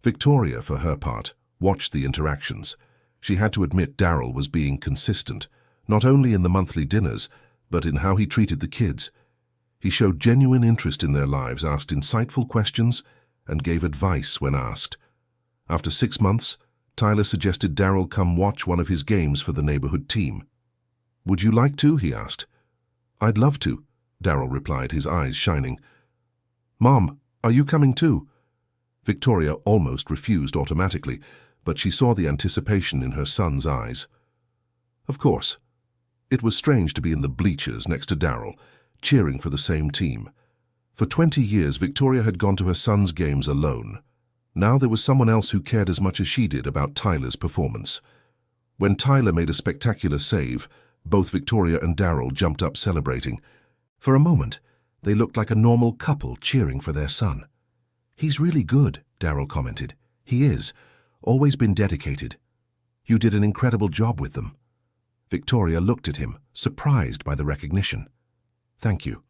Victoria, for her part, watched the interactions. She had to admit Daryl was being consistent, not only in the monthly dinners, but in how he treated the kids. He showed genuine interest in their lives, asked insightful questions, and gave advice when asked. After 6 months, Tyler suggested Daryl come watch one of his games for the neighborhood team. "Would you like to?" he asked. "I'd love to," Daryl replied, his eyes shining. "Mom, are you coming too?" Victoria almost refused automatically, but she saw the anticipation in her son's eyes. Of course. It was strange to be in the bleachers next to Daryl, cheering for the same team. For 20 years, Victoria had gone to her son's games alone. Now there was someone else who cared as much as she did about Tyler's performance. When Tyler made a spectacular save, both Victoria and Daryl jumped up celebrating. For a moment, they looked like a normal couple cheering for their son. "He's really good," Daryl commented. "He is. Always been dedicated. You did an incredible job with them." Victoria looked at him, surprised by the recognition. "Thank you."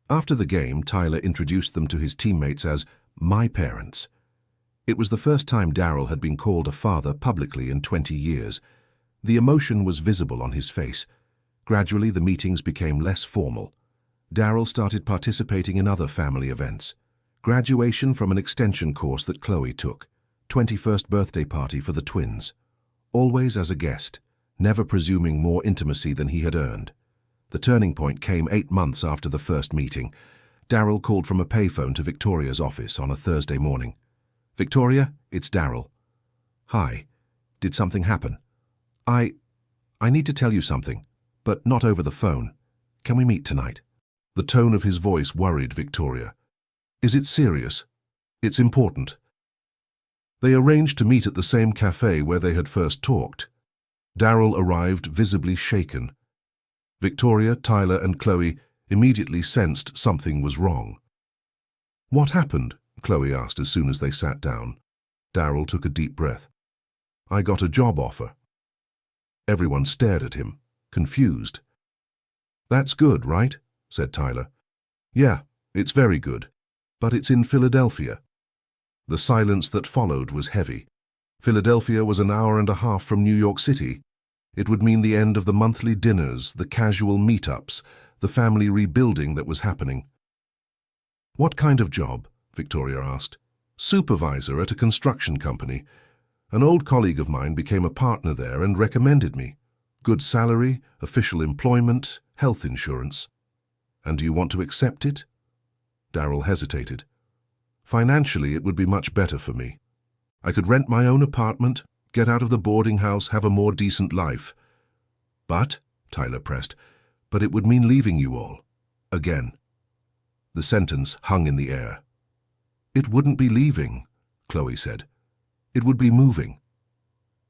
After the game, Tyler introduced them to his teammates as "my parents." It was the first time Daryl had been called a father publicly in 20 years. The emotion was visible on his face. Gradually, the meetings became less formal. Daryl started participating in other family events. Graduation from an extension course that Chloe took. 21st birthday party for the twins. Always as a guest, never presuming more intimacy than he had earned. The turning point came 8 months after the first meeting. Daryl called from a payphone to Victoria's office on a Thursday morning. "Victoria, it's Daryl." "Hi. Did something happen?" I need to tell you something, but not over the phone. Can we meet tonight?" The tone of his voice worried Victoria. "Is it serious? It's important." They arranged to meet at the same cafe where they had first talked. Daryl arrived visibly shaken. Victoria, Tyler, and Chloe immediately sensed something was wrong. "What happened?" Chloe asked as soon as they sat down. Daryl took a deep breath. "I got a job offer." Everyone stared at him. confused. "That's good, right?" said Tyler. "Yeah, it's very good. But it's in Philadelphia." The silence that followed was heavy. Philadelphia was an hour and a half from New York City. It would mean the end of the monthly dinners, the casual meetups, the family rebuilding that was happening. "What kind of job?" Victoria asked. "Supervisor at a construction company. An old colleague of mine became a partner there and recommended me. Good salary, official employment, health insurance." "And do you want to accept it?" Darryl hesitated. "Financially, it would be much better for me. I could rent my own apartment, get out of the boarding house, have a more decent life." "But," Tyler pressed, "but it would mean leaving you all. Again." The sentence hung in the air. "It wouldn't be leaving," Chloe said. "It would be moving.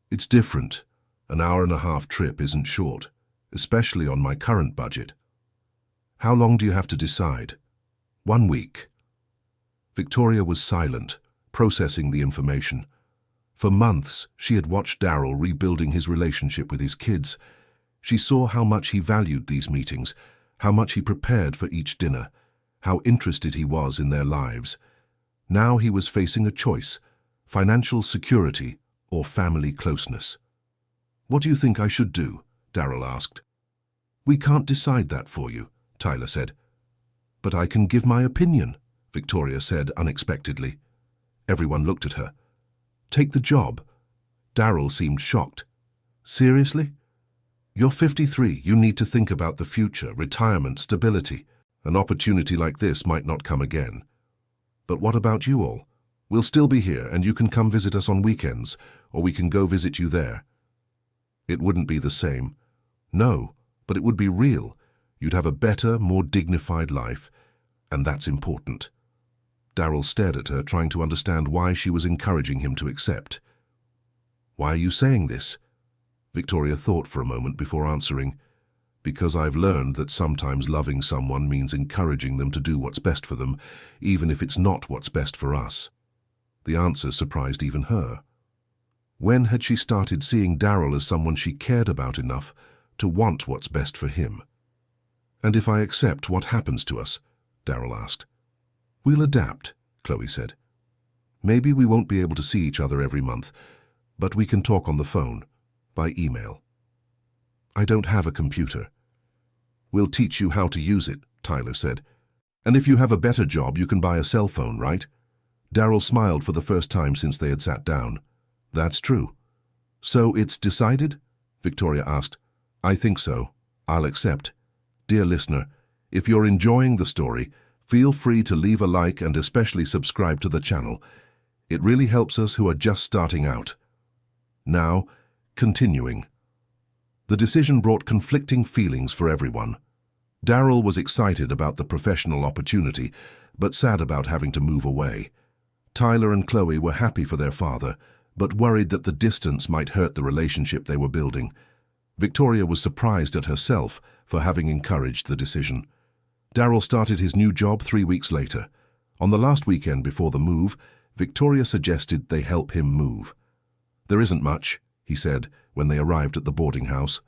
It's different. An hour-and-a-half trip isn't short, especially on my current budget." "How long do you have to decide?" "1 week." Victoria was silent, processing the information. For months, she had watched Darryl rebuilding his relationship with his kids. She saw how much he valued these meetings, how much he prepared for each dinner, how interested he was in their lives. Now he was facing a choice: financial security or family closeness. "What do you think I should do?" Darryl asked. "We can't decide that for you," Tyler said. "But I can give my opinion," Victoria said unexpectedly. Everyone looked at her. "Take the job." Darryl seemed shocked. "Seriously? You're 53. You need to think about the future, retirement, stability. An opportunity like this might not come again. But what about you all? We'll still be here, and you can come visit us on weekends, or we can go visit you there." "It wouldn't be the same." "No, but it would be real. You'd have a better, more dignified life, and that's important." Darryl stared at her, trying to understand why she was encouraging him to accept. "Why are you saying this?" Victoria thought for a moment before answering. "Because I've learned that sometimes loving someone means encouraging them to do what's best for them, even if it's not what's best for us." The answer surprised even her. When had she started seeing Darryl as someone she cared about enough to want what's best for him? "And if I accept, what happens to us?" Darryl asked. "We'll adapt," Chloe said. "Maybe we won't be able to see each other every month, but we can talk on the phone, by email." "I don't have a computer." "We'll teach you how to use it," Tyler said. "And if you have a better job, you can buy a cell phone, right?" Darryl smiled for the first time since they had sat down. "That's true." "So it's decided?" Victoria asked. "I think so. I'll accept." Dear listener, if you're enjoying the story, feel free to leave a like and especially subscribe to the channel. It really helps us who are just starting out. Now, continuing. The decision brought conflicting feelings for everyone. Darryl was excited about the professional opportunity, but sad about having to move away. Tyler and Chloe were happy for their father, but worried that the distance might hurt the relationship they were building. Victoria was surprised at herself for having encouraged the decision. Darryl started his new job 3 weeks later. On the last weekend before the move, Victoria suggested they help him move. "There isn't much," he said when they arrived at the boarding house.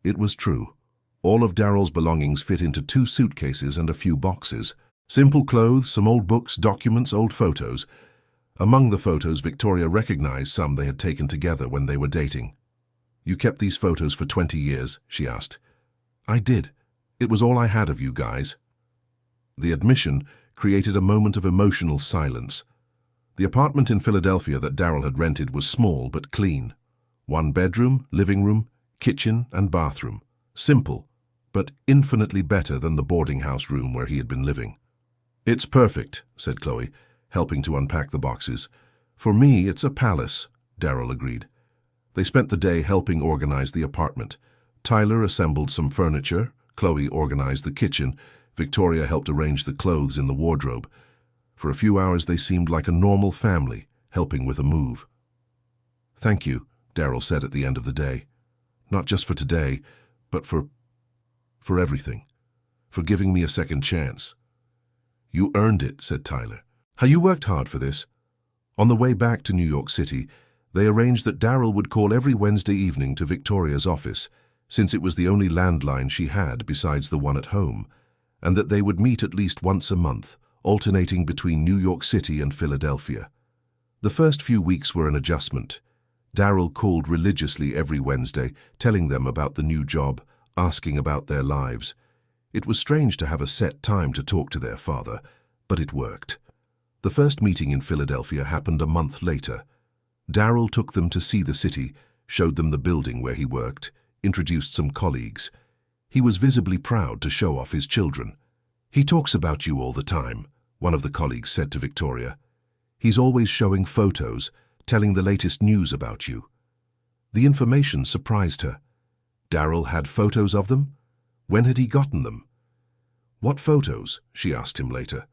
It was true. All of Darryl's belongings fit into 2 suitcases and a few boxes. Simple clothes, some old books, documents, old photos. Among the photos, Victoria recognized some they had taken together when they were dating. "You kept these photos for 20 years, she asked. "I did. It was all I had of you guys." The admission created a moment of emotional silence. The apartment in Philadelphia that Darryl had rented was small but clean. 1 bedroom, living room, kitchen and bathroom. Simple, but infinitely better than the boarding house room where he had been living. "It's perfect," said Chloe, helping to unpack the boxes. "For me, it's a palace," Darryl agreed. They spent the day helping organize the apartment. Tyler assembled some furniture, Chloe organized the kitchen, Victoria helped arrange the clothes in the wardrobe. For a few hours they seemed like a normal family, helping with a move. "Thank you," Darryl said at the end of the day. "Not just for today, but for everything. For giving me a second chance." "You earned it," said Tyler. You worked hard for this." On the way back to New York City, they arranged that Darryl would call every Wednesday evening to Victoria's office. since it was the only landline she had besides the one at home, and that they would meet at least once a month, alternating between New York City and Philadelphia. The first few weeks were an adjustment. Daryl called religiously every Wednesday, telling them about the new job, asking about their lives. It was strange to have a set time to talk to their father, but it worked. The first meeting in Philadelphia happened a month later. Daryl took them to see the city, showed them the building where he worked, introduced some colleagues. He was visibly proud to show off his children. "He talks about you all the time," one of the colleagues said to Victoria. "He's always showing photos, telling the latest news about you." The information surprised her. Daryl had photos of them? When had he gotten them? "What photos?" she asked him later.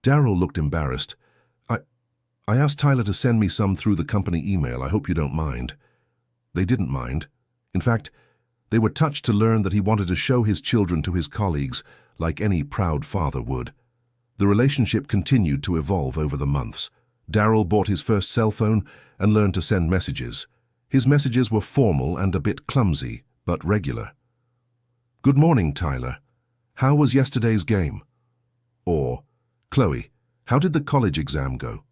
Daryl looked embarrassed. I asked Tyler to send me some through the company email. I hope you don't mind." They didn't mind. In fact, they were touched to learn that he wanted to show his children to his colleagues like any proud father would. The relationship continued to evolve over the months. Daryl bought his first cell phone and learned to send messages. His messages were formal and a bit clumsy, but regular. "Good morning, Tyler. How was yesterday's game?" Or, "Chloe, how did the college exam go?"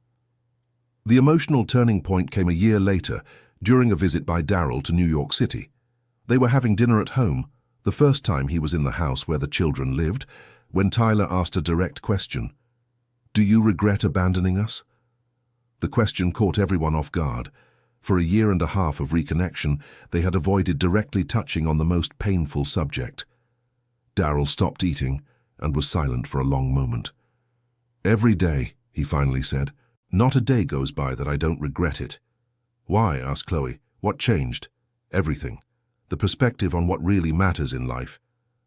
The emotional turning point came a year later, during a visit by Daryl to New York City. They were having dinner at home, the first time he was in the house where the children lived, when Tyler asked a direct question. "Do you regret abandoning us?" The question caught everyone off guard. For a year and a half of reconnection, they had avoided directly touching on the most painful subject. Daryl stopped eating and was silent for a long moment. "Every day," he finally said. "Not a day goes by that I don't regret it." "Why?" asked Chloe. "What changed?" "Everything. The perspective on what really matters in life.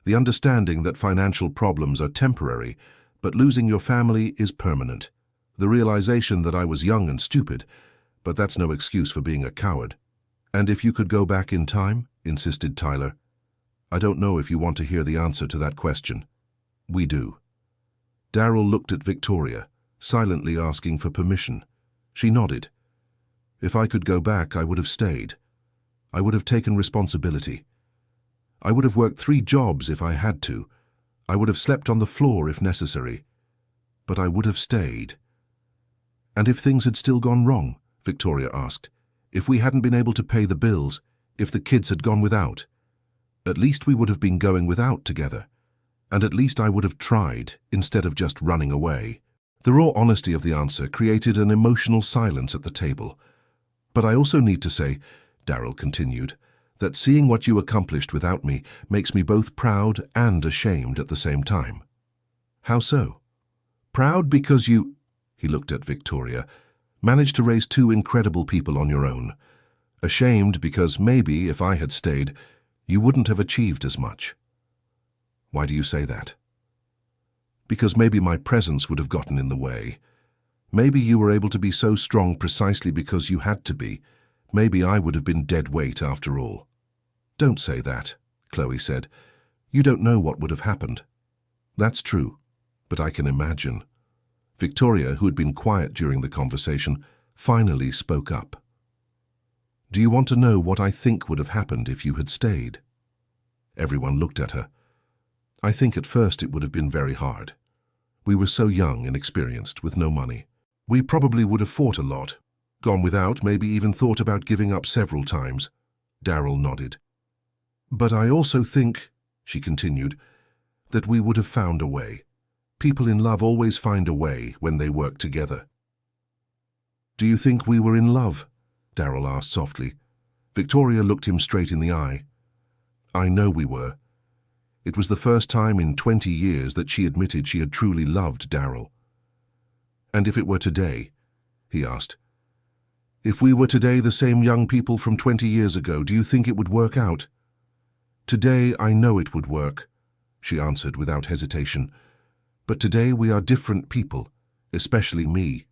The understanding that financial problems are temporary, but losing your family is permanent. The realization that I was young and stupid, but that's no excuse for being a coward." "And if you could go back in time?" insisted Tyler. "I don't know if you want to hear the answer to that question." "We do." Daryl looked at Victoria, silently asking for permission. She nodded. "If I could go back, I would have stayed. I would have taken responsibility. I would have worked 3 jobs if I had to. I would have slept on the floor if necessary. But I would have stayed." "And if things had still gone wrong?" Victoria asked. "If we hadn't been able to pay the bills, if the kids had gone without?" "At least we would have been going without together. And at least I would have tried, instead of just running away." The raw honesty of the answer created an emotional silence at the table. "But I also need to say," Daryl continued, "that seeing what you accomplished without me makes me both proud and ashamed at the same time." "How so?" "Proud because you," he looked at Victoria, "managed to raise 2 incredible people on your own. Ashamed because maybe, if I had stayed, you wouldn't have achieved as much." "Why do you say that?" "Because maybe my presence would have gotten in the way. Maybe you were able to be so strong precisely because you had to be. Maybe I would have been dead weight after all." "Don't say that," Chloe said. "You don't know what would have happened." "That's true, but I can imagine." Victoria, who had been quiet during the conversation, finally spoke up. "Do you want to know what I think would have happened if you had stayed?" Everyone looked at her. "I think at first it would have been very hard. We were so young and inexperienced, with no money. We probably would have fought a lot, gone without, maybe even thought about giving up several times." Daryl nodded. "But I also think," she continued, "that we would have found a way. People in love always find a way when they work together." "Do you think we were in love?" Daryl asked softly. Victoria looked him straight in the eye. "I know we were." It was the first time in 20 years that she admitted she had truly loved Daryl. "And if it were today?" he asked. "If we were today the same young people from 20 years ago, do you think it would work out?" "Today I know it would work," she answered without hesitation. "But today we are different people, especially me."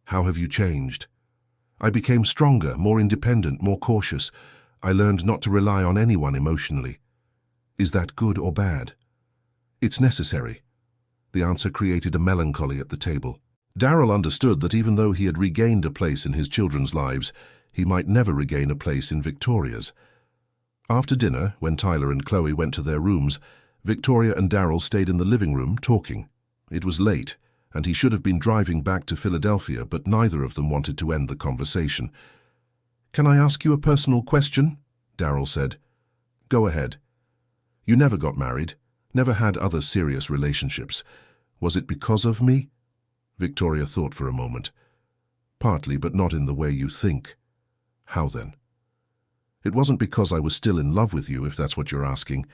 "How have you changed?" "I became stronger, more independent, more cautious. I learned not to rely on anyone emotionally." "Is that good or bad?" "It's necessary." The answer created a melancholy at the table. Daryl understood that even though he had regained a place in his children's lives, he might never regain a place in Victoria's. After dinner, when Tyler and Chloe went to their rooms, Victoria and Daryl stayed in the living room talking. It was late, and he should have been driving back to Philadelphia, but neither of them wanted to end the conversation. "Can I ask you a personal question?" Daryl said. "Go ahead. You never got married, never had other serious relationships. Was it because of me?" Victoria thought for a moment. "Partly, but not in the way you think." "How then?" "It wasn't because I was still in love with you, if that's what you're asking.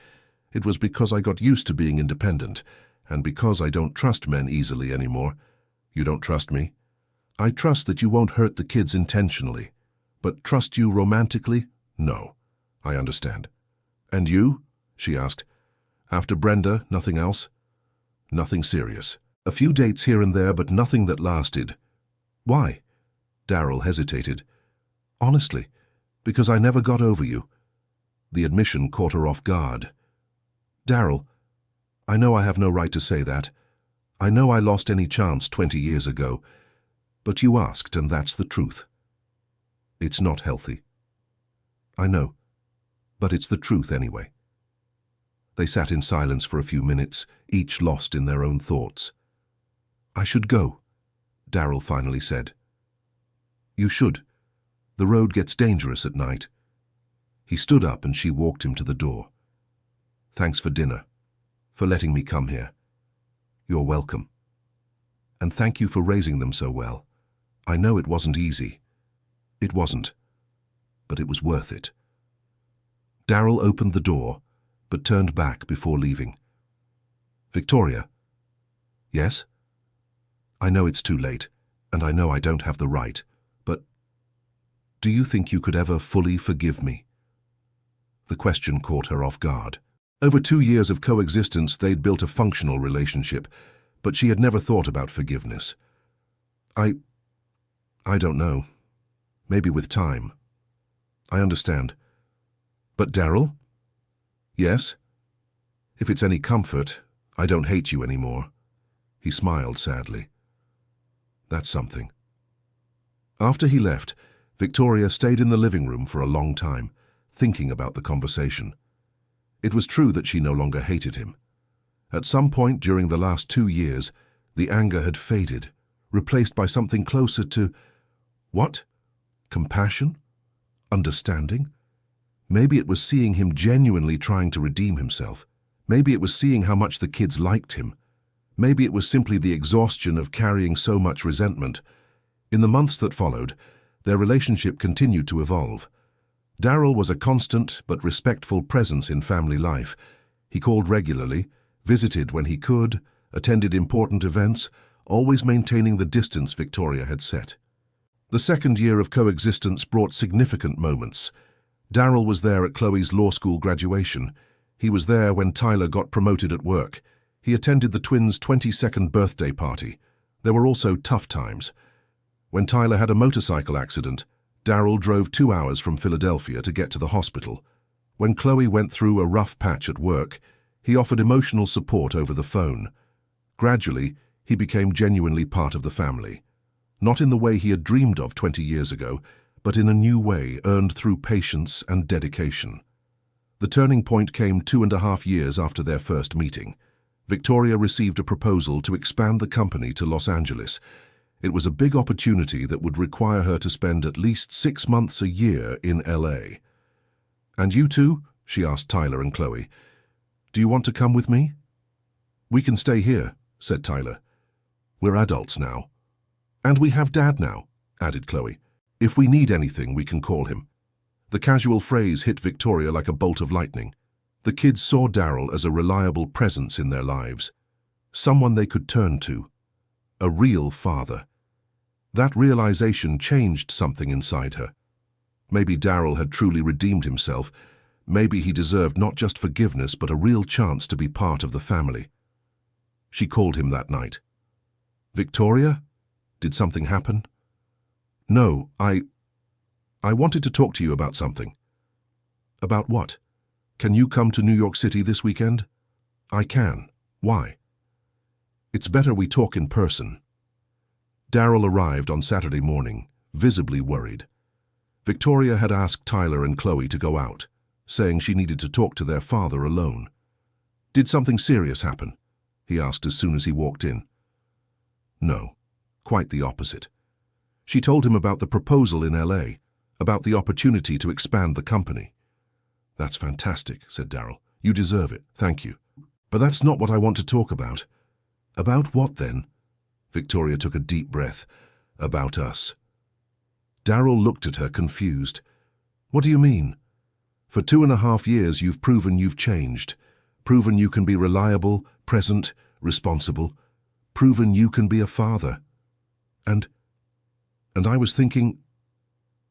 It was because I got used to being independent, and because I don't trust men easily anymore." "You don't trust me?" "I trust that you won't hurt the kids intentionally. But trust you romantically? No. I understand." "And you?" she asked. "After Brenda, nothing else?" "Nothing serious. A few dates here and there, but nothing that lasted." "Why?" Daryl hesitated. "Honestly, because I never got over you." The admission caught her off guard. "Daryl, I know I have no right to say that. I know I lost any chance 20 years ago. But you asked, and that's the truth. It's not healthy. I know, but it's the truth anyway." They sat in silence for a few minutes, each lost in their own thoughts. "I should go," Daryl finally said. "You should. The road gets dangerous at night." He stood up and she walked him to the door. "Thanks for dinner, for letting me come here." "You're welcome. And thank you for raising them so well. I know it wasn't easy." "It wasn't, but it was worth it." Daryl opened the door, but turned back before leaving. "Victoria?" "Yes?" "I know it's too late, and I know I don't have the right, but do you think you could ever fully forgive me?" The question caught her off guard. Over 2 years of coexistence, they'd built a functional relationship, but she had never thought about forgiveness. I don't know. Maybe with time. I understand. But Daryl? Yes? If it's any comfort, I don't hate you anymore. He smiled sadly. That's something. After he left, Victoria stayed in the living room for a long time, thinking about the conversation. It was true that she no longer hated him. At some point during the last 2 years, the anger had faded, replaced by something closer to... what? Compassion? Understanding? Maybe it was seeing him genuinely trying to redeem himself. Maybe it was seeing how much the kids liked him. Maybe it was simply the exhaustion of carrying so much resentment. In the months that followed, their relationship continued to evolve. Daryl was a constant but respectful presence in family life. He called regularly, visited when he could, attended important events, always maintaining the distance Victoria had set. The second year of coexistence brought significant moments. Daryl was there at Chloe's law school graduation. He was there when Tyler got promoted at work. He attended the twins' 22nd birthday party. There were also tough times. When Tyler had a motorcycle accident, Daryl drove 2 hours from Philadelphia to get to the hospital. When Chloe went through a rough patch at work, he offered emotional support over the phone. Gradually, he became genuinely part of the family. Not in the way he had dreamed of 20 years ago, but in a new way earned through patience and dedication. The turning point came 2.5 years after their first meeting. Victoria received a proposal to expand the company to Los Angeles. It was a big opportunity that would require her to spend at least 6 months a year in LA. "And you too?" she asked Tyler and Chloe. "Do you want to come with me?" "We can stay here," said Tyler. "We're adults now." "And we have Dad now," added Chloe. "If we need anything, we can call him." The casual phrase hit Victoria like a bolt of lightning. The kids saw Daryl as a reliable presence in their lives, someone they could turn to, a real father. That realization changed something inside her. Maybe Daryl had truly redeemed himself. Maybe he deserved not just forgiveness, but a real chance to be part of the family. She called him that night. "Victoria? Did something happen?" "No, I wanted to talk to you about something." "About what? Can you come to New York City this weekend?" "I can. Why?" "It's better we talk in person." Daryl arrived on Saturday morning, visibly worried. Victoria had asked Tyler and Chloe to go out. saying she needed to talk to their father alone. "Did something serious happen?" he asked as soon as he walked in. No, quite the opposite. She told him about the proposal in LA, about the opportunity to expand the company. "That's fantastic," said Daryl. "You deserve it, thank you. But that's not what I want to talk about." "About what then?" Victoria took a deep breath. "About us." Daryl looked at her, confused. "What do you mean? For 2.5 years you've proven you've changed, proven you can be reliable, present, responsible, proven you can be a father. And I was thinking,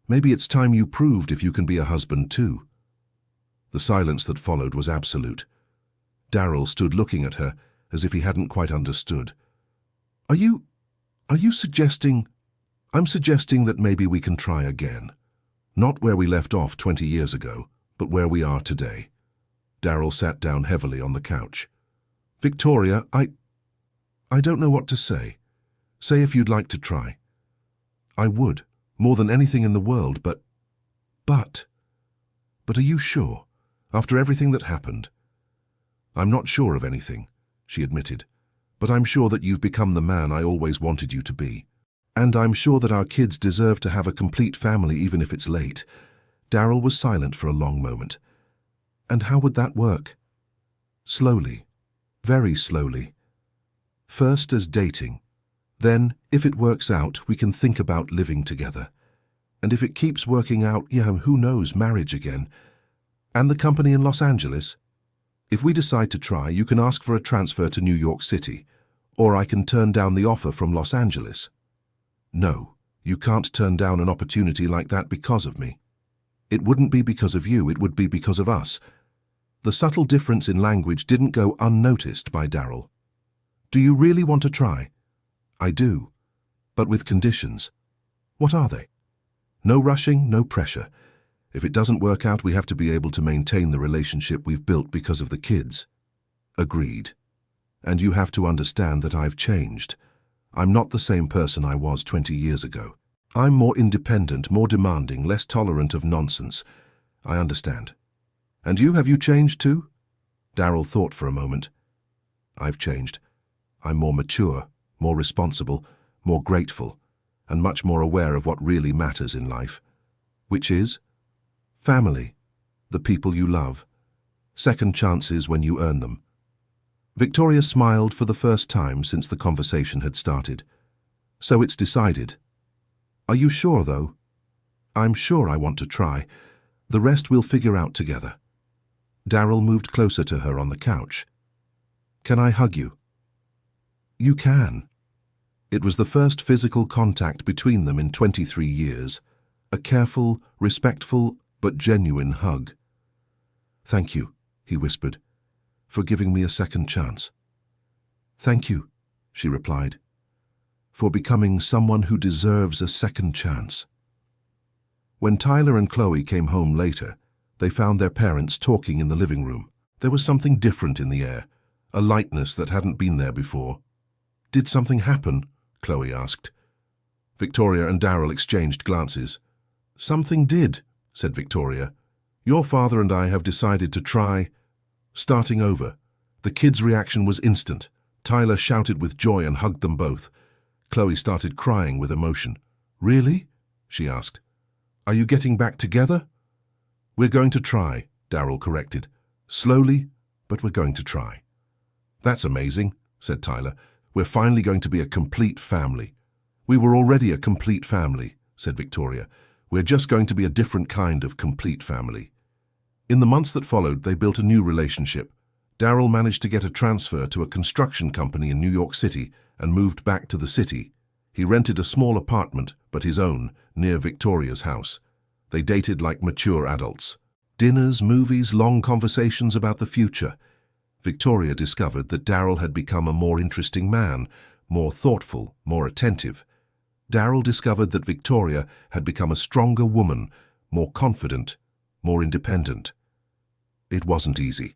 maybe it's time you proved if you can be a husband too." The silence that followed was absolute. Daryl stood looking at her as if he hadn't quite understood. Are you suggesting... I'm suggesting that maybe we can try again. Not where we left off 20 years ago, but where we are today." Daryl sat down heavily on the couch. "Victoria, I don't know what to say. Say if you'd like to try." "I would, more than anything in the world, but are you sure, after everything that happened?" "I'm not sure of anything," she admitted, "but I'm sure that you've become the man I always wanted you to be. And I'm sure that our kids deserve to have a complete family even if it's late." Daryl was silent for a long moment. "And how would that work?" "Slowly, very slowly. First as dating. Then, if it works out, we can think about living together. And if it keeps working out, who knows, marriage again. And the company in Los Angeles? If we decide to try, you can ask for a transfer to New York City, or I can turn down the offer from Los Angeles." "No, you can't turn down an opportunity like that because of me. It wouldn't be because of you, it would be because of us." The subtle difference in language didn't go unnoticed by Daryl. "Do you really want to try?" "I do, but with conditions." "What are they?" "No rushing, no pressure. If it doesn't work out, we have to be able to maintain the relationship we've built because of the kids." "Agreed. And you have to understand that I've changed. I'm not the same person I was 20 years ago. I'm more independent, more demanding, less tolerant of nonsense. I understand." "And you, have you changed too?" Daryl thought for a moment. "I've changed. I'm more mature, more responsible, more grateful, and much more aware of what really matters in life." "Which is?" "Family, the people you love, second chances when you earn them." Victoria smiled for the first time since the conversation had started. "So it's decided." "Are you sure, though?" "I'm sure I want to try. The rest we'll figure out together." Daryl moved closer to her on the couch. "Can I hug you?" "You can." It was the first physical contact between them in 23 years, a careful, respectful, but genuine hug. "Thank you," he whispered, "for giving me a second chance." "Thank you," she replied, "for becoming someone who deserves a second chance." When Tyler and Chloe came home later, they found their parents talking in the living room. There was something different in the air, a lightness that hadn't been there before. "Did something happen?" Chloe asked. Victoria and Daryl exchanged glances. "Something did," said Victoria. "Your father and I have decided to try starting over." The kids' reaction was instant. Tyler shouted with joy and hugged them both. Chloe started crying with emotion. "Really?" she asked. "Are you getting back together?" "We're going to try," Daryl corrected. "Slowly, but we're going to try." "That's amazing," said Tyler. "We're finally going to be a complete family." "We were already a complete family," said Victoria. "We're just going to be a different kind of complete family." In the months that followed, they built a new relationship. Daryl managed to get a transfer to a construction company in New York City and moved back to the city. He rented a small apartment, but his own, near Victoria's house. They dated like mature adults. Dinners, movies, long conversations about the future. Victoria discovered that Daryl had become a more interesting man, more thoughtful, more attentive. Daryl discovered that Victoria had become a stronger woman, more confident, more independent. It wasn't easy.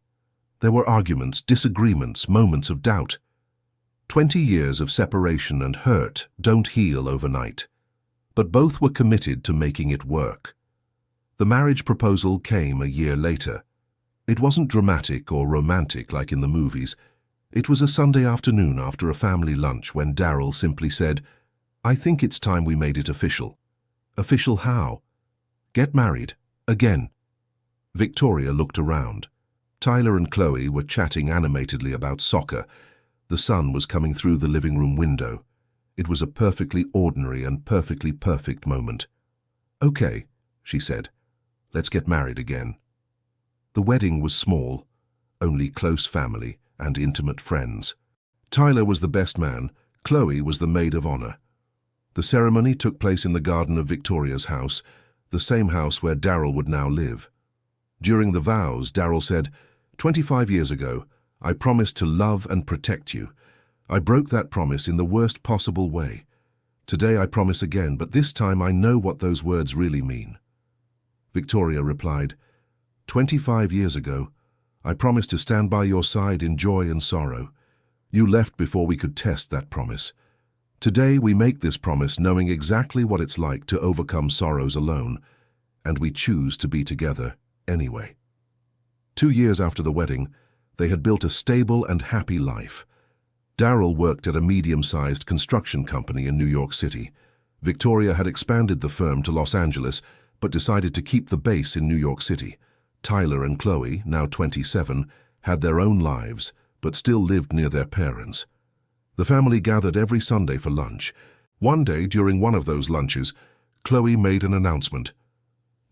There were arguments, disagreements, moments of doubt. 20 years of separation and hurt don't heal overnight. But both were committed to making it work. The marriage proposal came a year later. It wasn't dramatic or romantic like in the movies. It was a Sunday afternoon after a family lunch when Daryl simply said, "I think it's time we made it official." Official how? Get married. Again. Victoria looked around. Tyler and Chloe were chatting animatedly about soccer. The sun was coming through the living room window. It was a perfectly ordinary and perfectly perfect moment. "Okay," she said. "Let's get married again." The wedding was small, only close family and intimate friends. Tyler was the best man, Chloe was the maid of honor. The ceremony took place in the garden of Victoria's house, the same house where Daryl would now live. During the vows, Daryl said, "25 years ago, I promised to love and protect you. I broke that promise in the worst possible way. Today I promise again, but this time I know what those words really mean." Victoria replied, 25 years ago, I promised to stand by your side in joy and sorrow. You left before we could test that promise. Today we make this promise knowing exactly what it's like to overcome sorrows alone, and we choose to be together anyway." 2 years after the wedding, they had built a stable and happy life. Daryl worked at a medium-sized construction company in New York City. Victoria had expanded the firm to Los Angeles, but decided to keep the base in New York City. Tyler and Chloe, now 27, had their own lives, but still lived near their parents. The family gathered every Sunday for lunch. One day, during one of those lunches, Chloe made an announcement.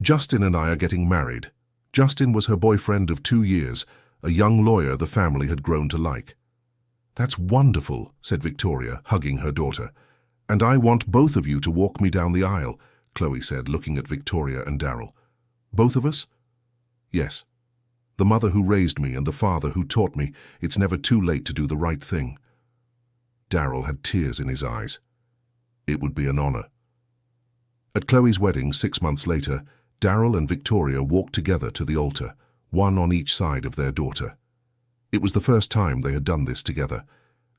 "Justin and I are getting married." Justin was her boyfriend of 2 years, a young lawyer the family had grown to like. "That's wonderful," said Victoria, hugging her daughter. "And I want both of you to walk me down the aisle," Chloe said, looking at Victoria and Daryl. "Both of us?" "Yes. The mother who raised me and the father who taught me it's never too late to do the right thing." Daryl had tears in his eyes. It would be an honor. At Chloe's wedding 6 months later, Daryl and Victoria walked together to the altar, one on each side of their daughter. It was the first time they had done this together,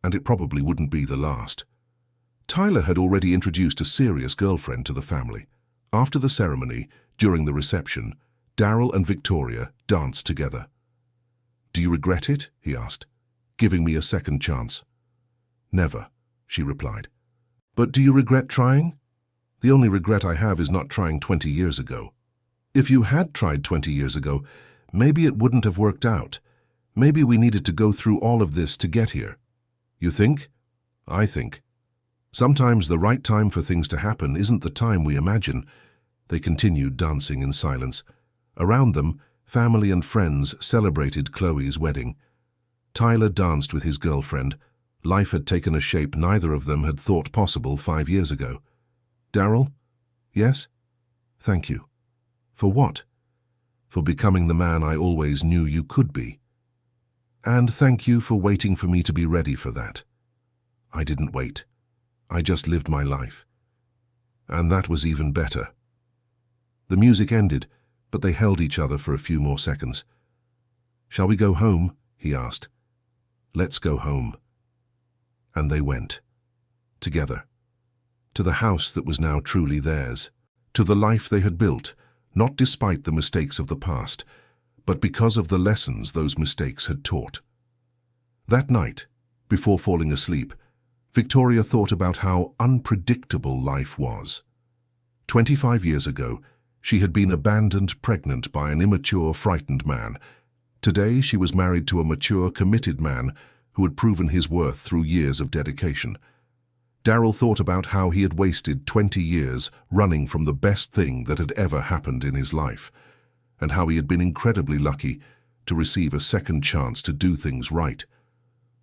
and it probably wouldn't be the last. Tyler had already introduced a serious girlfriend to the family. After the ceremony, during the reception, Daryl and Victoria danced together. "Do you regret it?" he asked, "giving me a second chance?" "Never," she replied. "But do you regret trying?" "The only regret I have is not trying 20 years ago." "If you had tried 20 years ago, maybe it wouldn't have worked out. Maybe we needed to go through all of this to get here." "You think?" "I think. Sometimes the right time for things to happen isn't the time we imagine." They continued dancing in silence. Around them, family and friends celebrated Chloe's wedding. Tyler danced with his girlfriend. Life had taken a shape neither of them had thought possible 5 years ago. "Daryl?" "Yes?" "Thank you." "For what?" "For becoming the man I always knew you could be." "And thank you for waiting for me to be ready for that." "I didn't wait. I just lived my life. And that was even better." The music ended, but they held each other for a few more seconds. "Shall we go home?" he asked. "Let's go home." And they went. Together. To the house that was now truly theirs. To the life they had built, not despite the mistakes of the past, but because of the lessons those mistakes had taught. That night, before falling asleep, Victoria thought about how unpredictable life was. 25 years ago, she had been abandoned pregnant by an immature, frightened man. Today, she was married to a mature, committed man who had proven his worth through years of dedication. Daryl thought about how he had wasted 20 years running from the best thing that had ever happened in his life, and how he had been incredibly lucky to receive a second chance to do things right.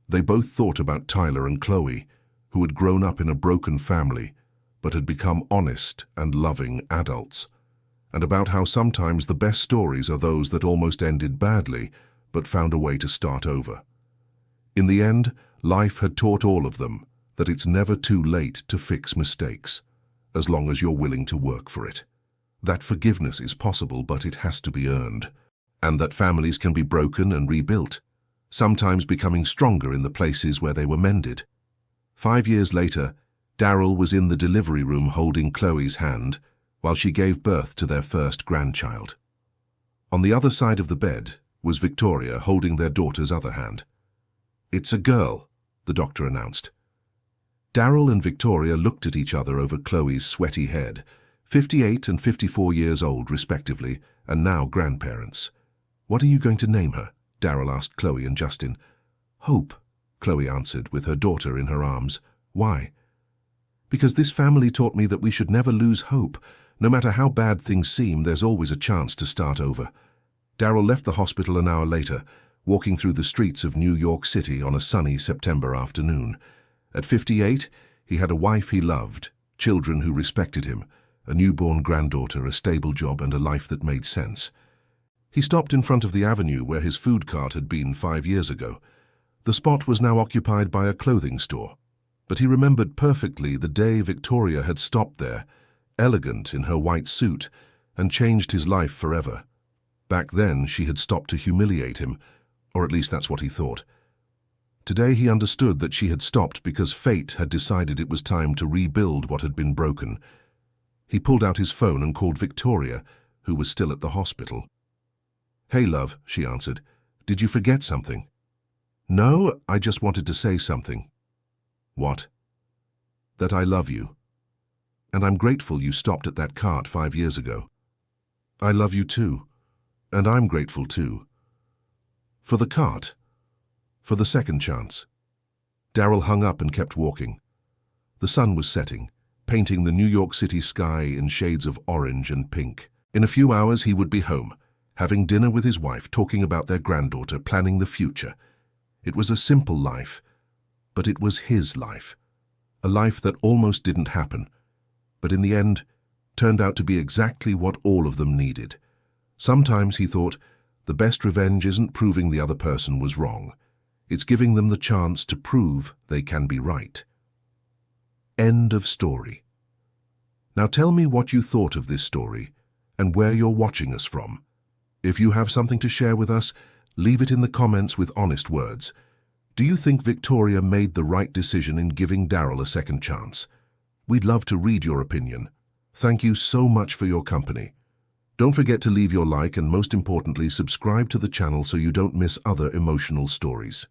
They both thought about Tyler and Chloe, who had grown up in a broken family, but had become honest and loving adults, and about how sometimes the best stories are those that almost ended badly, but found a way to start over. In the end, life had taught all of them that it's never too late to fix mistakes, as long as you're willing to work for it. That forgiveness is possible, but it has to be earned, and that families can be broken and rebuilt, sometimes becoming stronger in the places where they were mended. 5 years later, Daryl was in the delivery room holding Chloe's hand while she gave birth to their first grandchild. On the other side of the bed was Victoria holding their daughter's other hand. "It's a girl," the doctor announced. Daryl and Victoria looked at each other over Chloe's sweaty head, 58 and 54 years old respectively, and now grandparents. "What are you going to name her?" Daryl asked Chloe and Justin. "Hope," Chloe answered, with her daughter in her arms. "Why?" "Because this family taught me that we should never lose hope. No matter how bad things seem, there's always a chance to start over." Daryl left the hospital an hour later, walking through the streets of New York City on a sunny September afternoon. At 58, he had a wife he loved, children who respected him, a newborn granddaughter, a stable job, and a life that made sense. He stopped in front of the avenue where his food cart had been 5 years ago. The spot was now occupied by a clothing store, but he remembered perfectly the day Victoria had stopped there, elegant in her white suit, and changed his life forever. Back then, she had stopped to humiliate him, or at least that's what he thought. Today he understood that she had stopped because fate had decided it was time to rebuild what had been broken. He pulled out his phone and called Victoria, who was still at the hospital. "Hey, love," she answered. "Did you forget something?" "No, I just wanted to say something." "What?" "That I love you. And I'm grateful you stopped at that cart 5 years ago." "I love you too. And I'm grateful too." "For the cart? For the second chance?" Daryl hung up and kept walking. The sun was setting, painting the New York City sky in shades of orange and pink. In a few hours he would be home, having dinner with his wife, talking about their granddaughter, planning the future. It was a simple life, but it was his life. A life that almost didn't happen, but in the end turned out to be exactly what all of them needed. Sometimes, he thought, the best revenge isn't proving the other person was wrong. It's giving them the chance to prove they can be right. End of story. Now tell me what you thought of this story and where you're watching us from. If you have something to share with us, leave it in the comments with honest words. Do you think Victoria made the right decision in giving Daryl a second chance? We'd love to read your opinion. Thank you so much for your company. Don't forget to leave your like and, most importantly, subscribe to the channel so you don't miss other emotional stories.